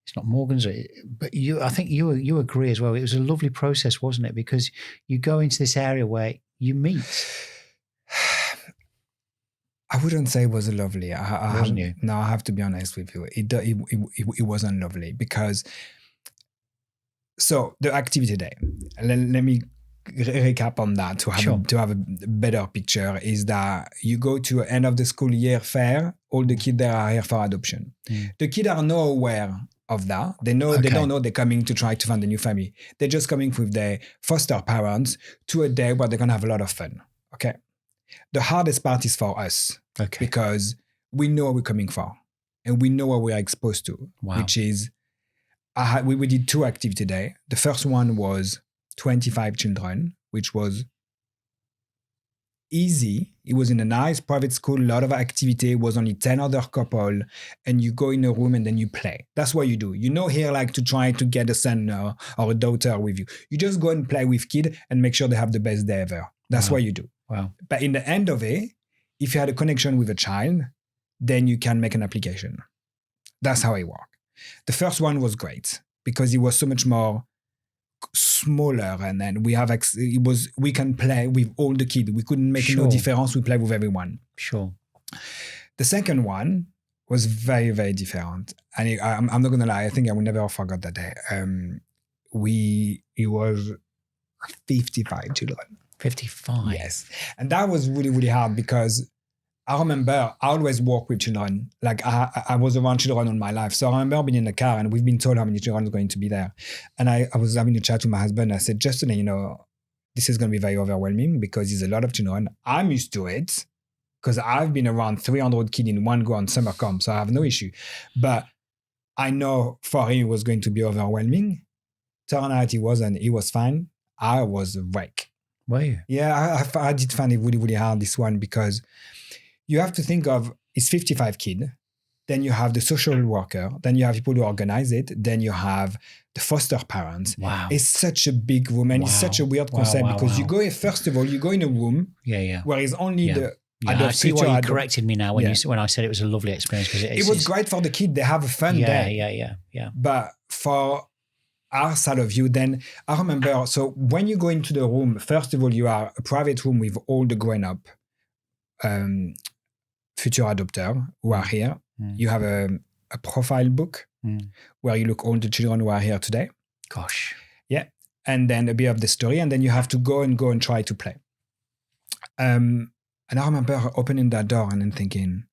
It's not Morgan's, but I think you agree as well. It was a lovely process, wasn't it? Because you go into this area where you meet. I wouldn't say it was lovely. Wasn't you? No, I have to be honest with you. It wasn't lovely because. So the activity day. Let me recap on that to have a better picture is that you go to end of the school year fair, all the kids there are here for adoption. The kids are not aware of that. They don't know they're coming to try to find a new family. They're just coming with their foster parents to a day where they're going to have a lot of fun. Okay. The hardest part is for us because we know what we're coming for and we know what we are exposed to, which is we did 2 activities today. The first one was 25 children, which was easy. It was in a nice private school, a lot of activity. It was only 10 other couple, and you go in a room and then you play. That's what you do. You're not here like to try to get a son or a daughter with you. You just go and play with kids and make sure they have the best day ever. That's what you do. Wow. But in the end of it, if you had a connection with a child, then you can make an application. That's how it works. The first one was great because it was so much more smaller, and then we can play with all the kids. We couldn't make no difference. We play with everyone. Sure. The second one was very, very different, and I'm not gonna lie. I think I will never forget that day. It was 55 children. 55. Yes, and that was really, really hard because I remember I always work with children. Like I was around children all my life. So I remember being in the car and we've been told how many children are going to be there. And I was having a chat with my husband. I said, just to let you know, this is going to be very overwhelming because there's a lot of children. I'm used to it because I've been around 300 kids in one go on summer camp. So I have no issue. But I know for him it was going to be overwhelming. Turned out it wasn't. It was fine. I was a wreck. Were you? Yeah, I did find it really, really hard, this one, because you have to think of, it's 55 kids. Then you have the social worker. Then you have people who organize it. Then you have the foster parents. Wow. It's such a big room. And it's such a weird concept because you go, first of all, you go in a room where it's only the I see why you corrected me now when I said it was a lovely experience. Because it was great for the kid. They have a fun day. Yeah. But for our side of you, then I remember, so when you go into the room, first of all, you are a private room with all the grown-up future adopter who are here. You have a profile book where you look all the children who are here today. Gosh. Yeah. And then a bit of the story. And then you have to go and try to play. And I remember opening that door and then thinking,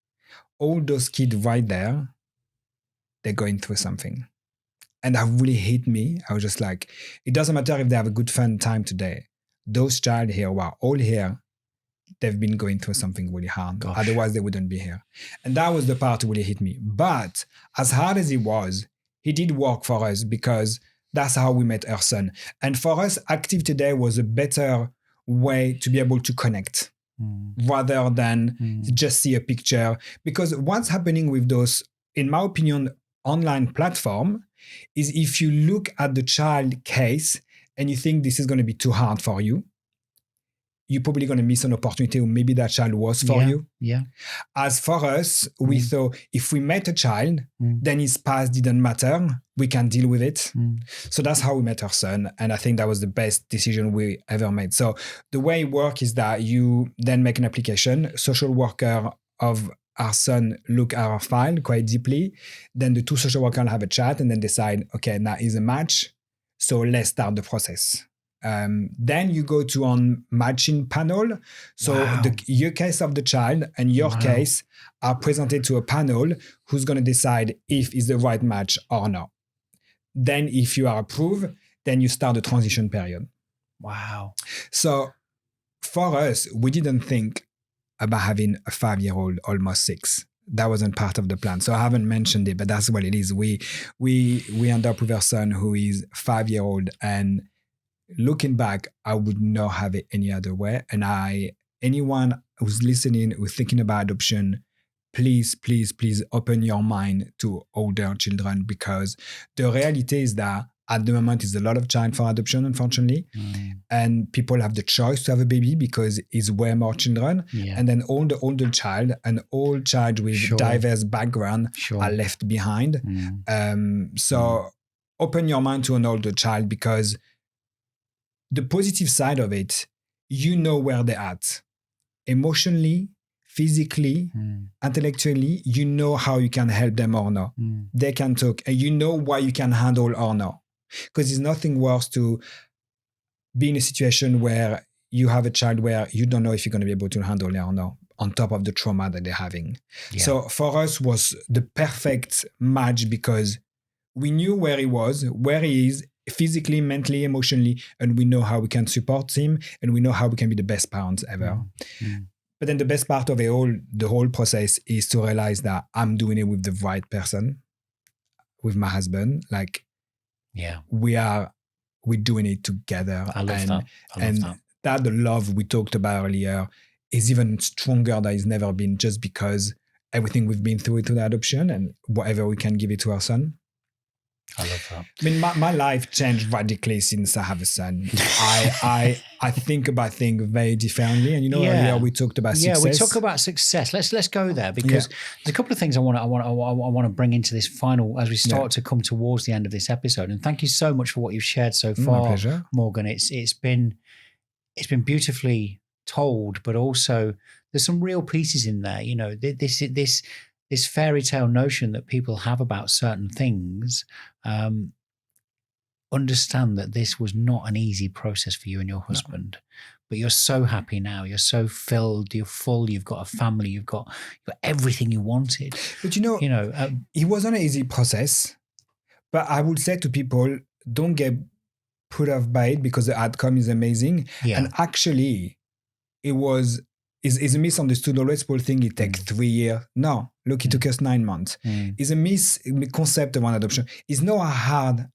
all those kids right there, they're going through something. And that really hit me. I was just like, it doesn't matter if they have a good fun time today. Those child here who are all here, they've been going through something really hard. Gosh. Otherwise, they wouldn't be here. And that was the part that really hit me. But as hard as it was, he did work for us because that's how we met our son. And for us, Active Today was a better way to be able to connect rather than just see a picture. Because what's happening with those, in my opinion, online platform is if you look at the child case and you think this is going to be too hard for you, you're probably going to miss an opportunity or maybe that child was for you. Yeah. As for us, we thought if we met a child, then his past didn't matter. We can deal with it. So that's how we met our son. And I think that was the best decision we ever made. So the way it works is that you then make an application. Social worker of our son look at our file quite deeply. Then the 2 social workers have a chat and then decide, okay, now is a match. So let's start the process. Then you go to on matching panel. So your case of the child and your case are presented to a panel who's going to decide if it's the right match or not. Then if you are approved, then you start the transition period. Wow. So for us, we didn't think about having a 5-year-old, almost 6. That wasn't part of the plan. So I haven't mentioned it, but that's what it is. We end up with our son who is 5-year-old, and looking back, I would not have it any other way. And anyone who's listening, who's thinking about adoption, please, please, please open your mind to older children, because the reality is that at the moment is a lot of child for adoption, unfortunately. And people have the choice to have a baby because it's way more children. And then all the older child and all child with diverse background are left behind. So open your mind to an older child, because the positive side of it, you know where they're at. Emotionally, physically, intellectually, you know how you can help them or not. They can talk and you know what you can handle or not. Because it's nothing worse to be in a situation where you have a child where you don't know if you're going to be able to handle it or not, on top of the trauma that they're having. Yeah. So for us was the perfect match because we knew where he is physically, mentally, emotionally, and we know how we can support him, and we know how we can be the best parents ever. But then the best part of the whole process is to realize that I'm doing it with the right person, with my husband. Like, we're doing it together. I love that. And that the love we talked about earlier is even stronger than it's never been, just because everything we've been through the adoption and whatever we can give it to our son. I love that. I mean, my life changed radically since I have a son. I think about things very differently. And earlier we talked about success. Yeah, we talk about success. Let's go there, because there's a couple of things I want to bring into this final as we start to come towards the end of this episode. And thank you so much for what you've shared so far, my pleasure. Morgan. It's been beautifully told, but also there's some real pieces in there. This fairy tale notion that people have about certain things, understand that this was not an easy process for you and your husband, but you're so happy now. You're so filled. You're full. You've got a family. You've got everything you wanted. But it wasn't an easy process. But I would say to people, don't get put off by it because the outcome is amazing. Yeah. And actually, is a misunderstood. Always people think it takes 3 years. No, look, it took us 9 months. It's a misconcept around adoption. It's not as hard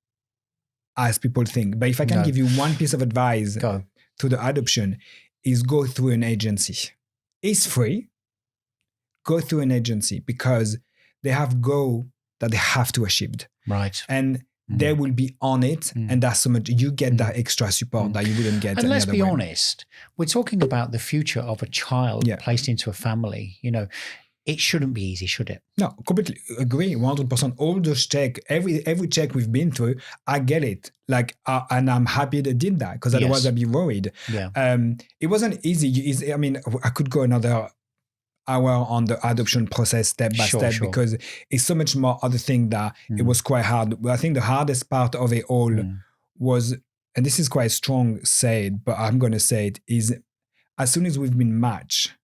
as people think. But if I can give you one piece of advice to the adoption, is go through an agency. It's free. Go through an agency because they have goals that they have to achieve. Right. And they will be on it, and that's so much you get that extra support that you wouldn't get. And let's be honest, we're talking about the future of a child placed into a family. It shouldn't be easy, should it? No, completely agree, 100%. All those check, every check we've been through, I get it. Like, and I'm happy they did that because otherwise I'd be worried. Yeah. It wasn't easy. I mean, I could go another hour on the adoption process step by step because it's so much more other thing that it was quite hard. But I think the hardest part of it all was, and this is quite strong said, but I'm going to say it, is as soon as we've been matched,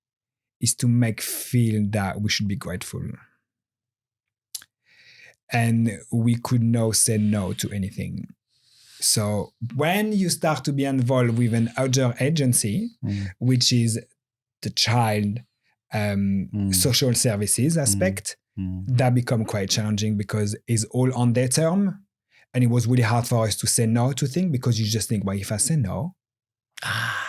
is to make feel that we should be grateful. And we could now say no to anything. So when you start to be involved with an other agency, which is the child social services aspect, that become quite challenging because it's all on their term. And it was really hard for us to say no to things because you just think, well, if I say no,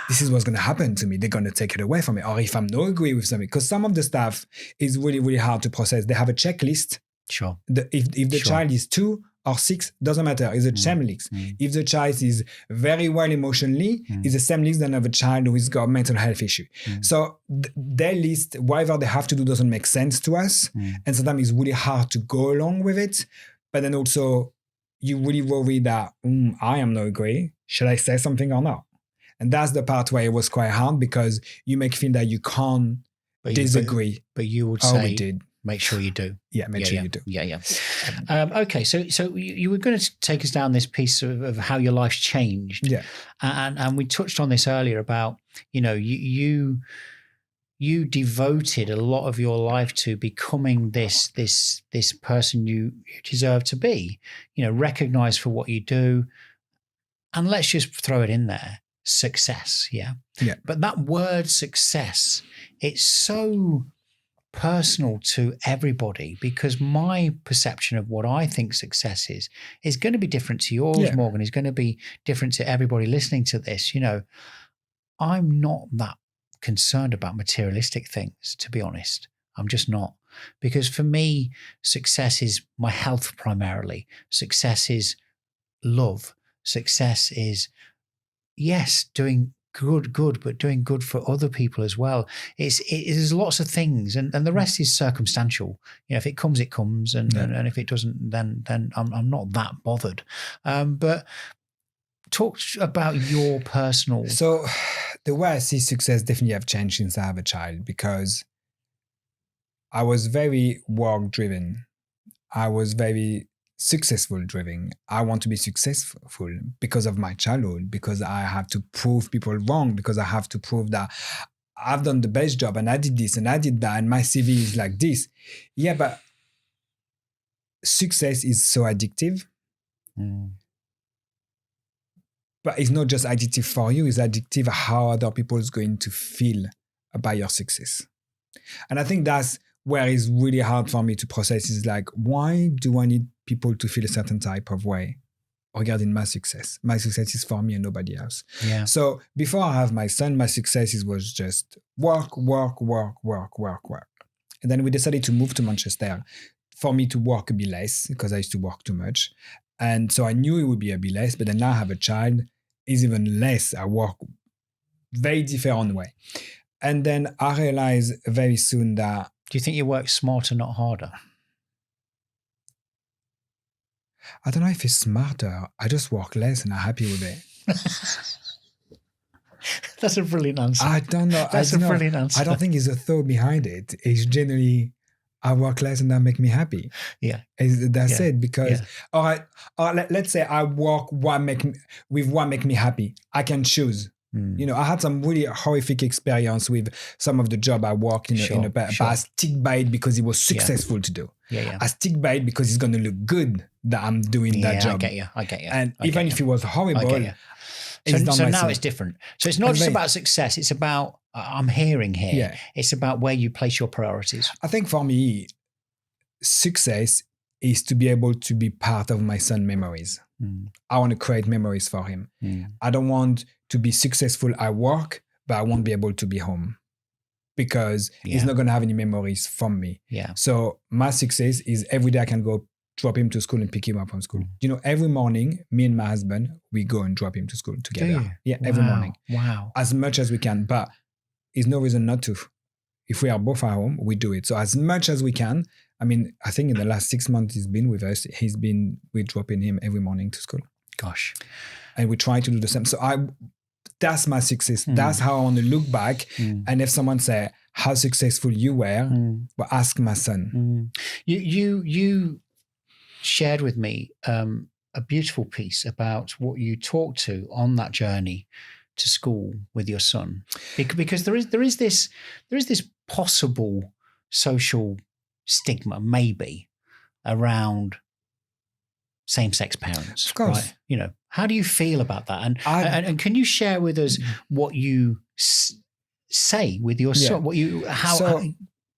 this is what's going to happen to me. They're going to take it away from me. Or if I'm not agree with something, because some of the stuff is really, really hard to process. They have a checklist. Sure. If the child is 2 or 6, doesn't matter. It's a same list. If the child is very well emotionally, it's the same list than of a child who's got a mental health issue. So their list, whatever they have to do doesn't make sense to us. And sometimes it's really hard to go along with it. But then also you really worry that, I am not agree. Should I say something or not? And that's the part where it was quite hard because you make feel that you can't disagree. But you would we did. Make sure you do. Yeah, make sure you do. Yeah. Okay, so you were going to take us down this piece of how your life's changed. Yeah. And we touched on this earlier about, you devoted a lot of your life to becoming this person you deserve to be, recognized for what you do. And let's just throw it in there. Success. Yeah. But that word success, it's so personal to everybody because my perception of what I think success is going to be different to yours, Morgan, is going to be different to everybody listening to this. I'm not that concerned about materialistic things, to be honest. I'm just not. Because for me, success is my health primarily. Success is love. Success is, yes, doing good, but doing good for other people as well. There's lots of things, and the rest is circumstantial. If it comes, it comes, and if it doesn't, then I'm not that bothered. But talk about your personal. So the way I see success definitely have changed since I have a child because I was very work driven. I was very successful driven. I want to be successful because of my childhood, because I have to prove people wrong, because I have to prove that I've done the best job and I did this and I did that and my CV is like this. Yeah, but success is so addictive. But it's not just addictive for you, it's addictive how other people is going to feel about your success. And I think that's where it's really hard for me to process is like, why do I need people to feel a certain type of way regarding my success? My success is for me and nobody else. Yeah. So before I have my son, my success was just work. And then we decided to move to Manchester for me to work a bit less because I used to work too much. And so I knew it would be a bit less, but then now I have a child, is even less. I work very different way. And then I realized very soon that... Do you think you work smarter, not harder? I don't know if it's smarter. I just work less and I'm happy with it. That's a brilliant answer. I don't know. That's a brilliant answer. I don't think it's a thought behind it. It's generally, I work less and that make me happy. Yeah. That's it. Because, all right, let's say I work with what make me happy. I can choose. You know, I had some really horrific experience with some of the job I worked in the past. But I stick by it because it was successful to do. I stick by it because it's going to look good that I'm doing that job. I get you. And even if it was horrible, so now it's different. So it's not just about success. It's about, I'm hearing here, it's about where you place your priorities. I think for me, success is to be able to be part of my son's memories. I want to create memories for him. I don't want to be successful at work, but I won't be able to be home because he's not going to have any memories from me. So my success is every day I can go drop him to school and pick him up from school. You know, every morning, me and my husband, we go and drop him to school together. Every morning. Wow. As much as we can, but there's no reason not to. If we are both at home, we do it. So as much as we can. I mean, I think in the last 6 months he's been with us. We're dropping him every morning to school. Gosh. And we try to do the same. So that's my success. That's how I want to look back. And if someone say how successful you were, well, ask my son. You shared with me a beautiful piece about what you talked to on that journey to school with your son, because there is this possible social stigma maybe around same-sex parents. Of course. Right? You know, how do you feel about that? And can you share with us what you say with your son?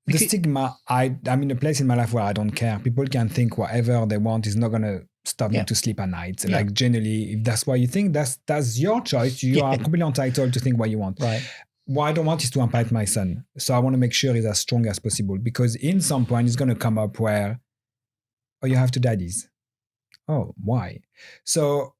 The stigma, I'm in a place in my life where I don't care. People can think whatever they want. Is not going to stop me to sleep at night. Like generally, if that's what you think, that's your choice. You are completely entitled to think what you want. Right. What I don't want is to impact my son. So I want to make sure he's as strong as possible because in some point it's going to come up where, oh, you have two daddies. Oh, why? So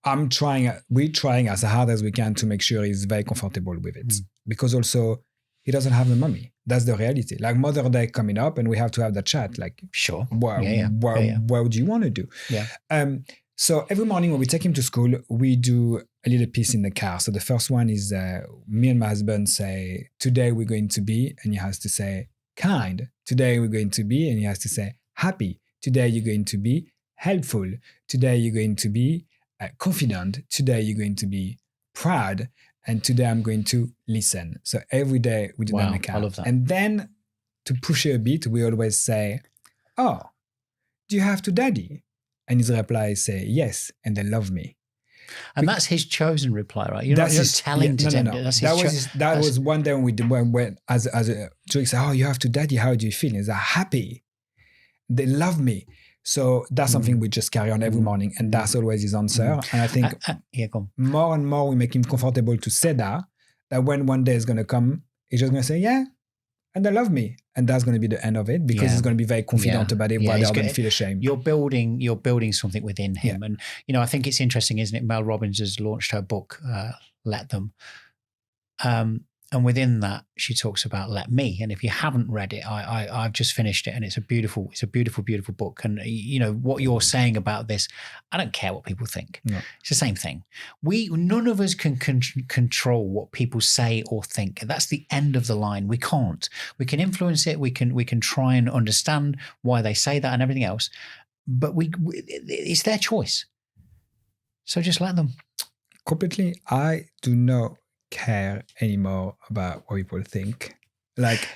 we're trying as hard as we can to make sure he's very comfortable with it because also he doesn't have a mommy. That's the reality. Like Mother Day coming up and we have to have that chat. Like, sure. What do you want to do? So every morning when we take him to school, we do a little piece in the car. So the first one is me and my husband say, today we're going to be, and he has to say kind. Today we're going to be, and he has to say happy. Today you're going to be helpful. Today you're going to be confident. Today you're going to be proud. And today I'm going to listen. So every day we do that in the car. I love that. And then to push it a bit, we always say, oh, do you have to daddy? And his reply say, yes, and they love me. And that's his chosen reply, right? You're not telling to them. No. That was one day when we went as a joke, say, oh, you have to daddy, how do you feel? He's like, happy. They love me. So that's something we just carry on every morning. And that's always his answer. And I think more and more we make him comfortable to say that when one day is going to come, he's just going to say, yeah, and they love me. And that's going to be the end of it because he's going to be very confident about it while they're going to feel ashamed. You're building something within him. And, you know, I think it's interesting, isn't it? Mel Robbins has launched her book, Let Them. And within that, she talks about Let Me. And if you haven't read it, I've just finished it, and it's a beautiful, beautiful book. And you know what you're saying about this, I don't care what people think. No. It's the same thing. None of us can control what people say or think. That's the end of the line. We can't. We can influence it. We can try and understand why they say that and everything else. but it's their choice. So just let them. Completely. I do not care anymore about what people think. Like,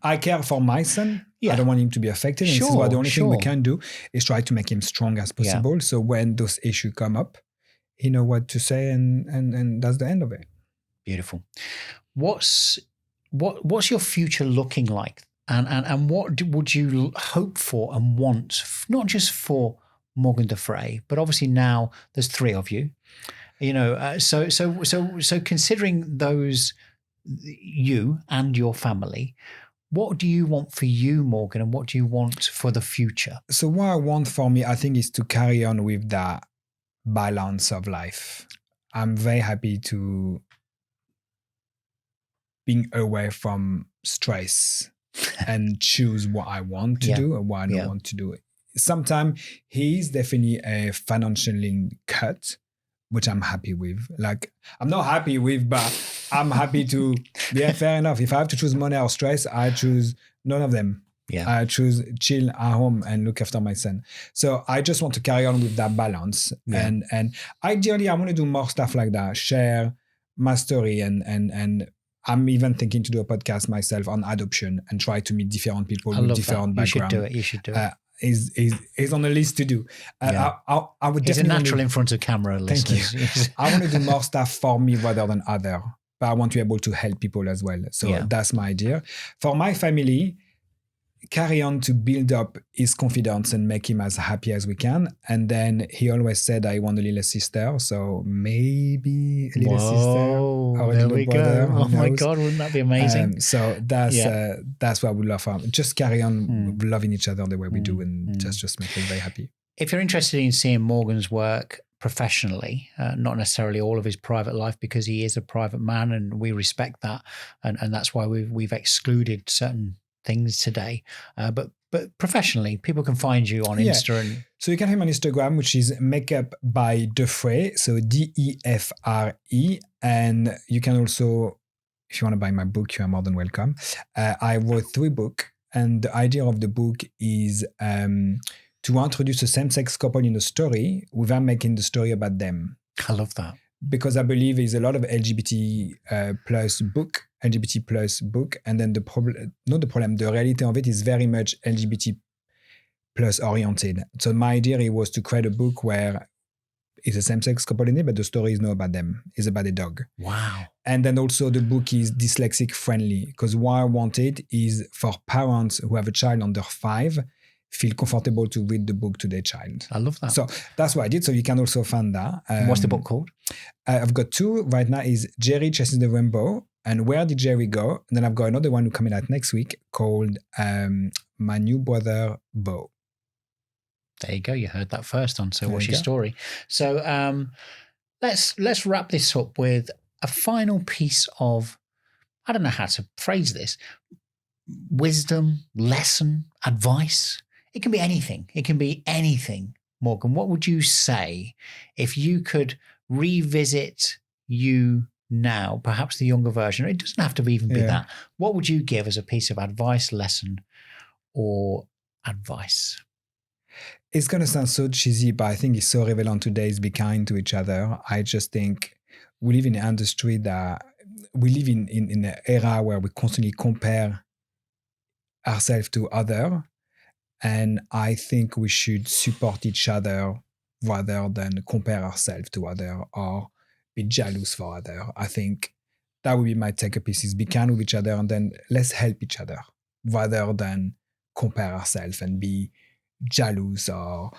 I care for my son. Yeah. I don't want him to be affected. And this is why the only thing we can do is try to make him strong as possible. So when those issues come up, he know what to say, and that's the end of it. Beautiful. What's your future looking like, and what would you hope for and want, not just for Morgan DeFre, but obviously now there's 3 of you. So considering those, you and your family, what do you want for you, Morgan, and what do you want for the future? So what I want for me, I think, is to carry on with that balance of life. I'm very happy to being away from stress and choose what I want to do and what I don't want to do. Sometimes he's definitely a financial cut, which I'm happy with. Like, I'm not happy with, but I'm happy to, fair enough. If I have to choose money or stress, I choose none of them. Yeah. I choose chill at home and look after my son. So I just want to carry on with that balance. Yeah. And ideally, I want to do more stuff like that, share my story, and I'm even thinking to do a podcast myself on adoption and try to meet different people with different backgrounds. You should do it. Is on the list to do. I would He's definitely. a natural in front of camera, listeners. Thank you. I want to do more stuff for me rather than other, but I want to be able to help people as well. So that's my idea. For my family, carry on to build up his confidence and make him as happy as we can. And then he always said, I want a little sister. So maybe a little sister or a little brother. Oh my God, wouldn't that be amazing? So that's what I would love for him. Just carry on loving each other the way we do, and just make us very happy. If you're interested in seeing Morgan's work professionally, not necessarily all of his private life, because he is a private man and we respect that. And that's why we've excluded certain things today, but professionally, people can find you on Insta. And so you can find me on Instagram, which is Makeup by DeFre, so DEFRE. And you can also, if you want to buy my book, you are more than welcome. I wrote 3 books, and the idea of the book is to introduce a same-sex couple in the story without making the story about them. I love that. Because I believe there's a lot of LGBT plus book, and then the reality of it is very much LGBT plus oriented. So my idea was to create a book where it's a same-sex couple in it, but the story is not about them. It's about a dog. Wow. And then also the book is dyslexic friendly, because what I wanted is for parents who have a child under 5 feel comfortable to read the book to their child. I love that. So that's what I did. So you can also find that. What's the book called? I've got 2 right now. Is Jerry Chases the Rainbow and Where Did Jerry Go? And then I've got another one coming out next week called My New Brother Bo. There you go. You heard that first on So What's Your Story? So let's wrap this up with a final piece of, I don't know how to phrase this, wisdom, lesson, advice. It can be anything. It can be anything. Morgan, what would you say if you could revisit you now, perhaps the younger version? It doesn't have to even be that. What would you give as a piece of advice, lesson, or advice? It's going to sound so cheesy, but I think it's so relevant today is be kind to each other. I just think we live in an industry that we live in an era where we constantly compare ourselves to others. And I think we should support each other rather than compare ourselves to others or be jealous for others. I think that would be my take piece, is be kind with each other, and then let's help each other rather than compare ourselves and be jealous or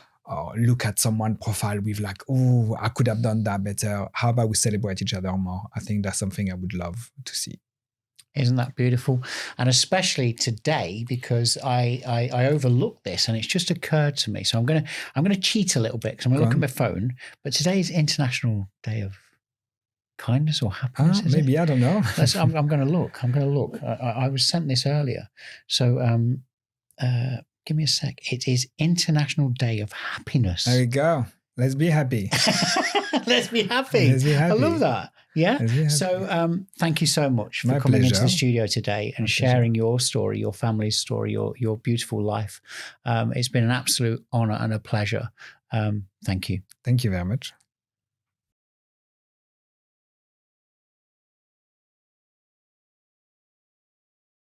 look at someone's profile with like, oh, I could have done that better. How about we celebrate each other more? I think that's something I would love to see. Isn't that beautiful? And especially today, because I overlooked this and it's just occurred to me. So I'm gonna cheat a little bit because I'm gonna look at my phone. But today is International Day of Kindness or Happiness. Maybe, I don't know. I'm gonna look. I was sent this earlier. So give me a sec. It is International Day of Happiness. There you go. Let's be happy. Let's be happy. Let's be happy. I love that. Yeah. Let's be happy. So thank you so much for My coming into the pleasure. studio today and sharing your story, your family's story, your beautiful life. It's been an absolute honor and a pleasure. Thank you. Thank you very much.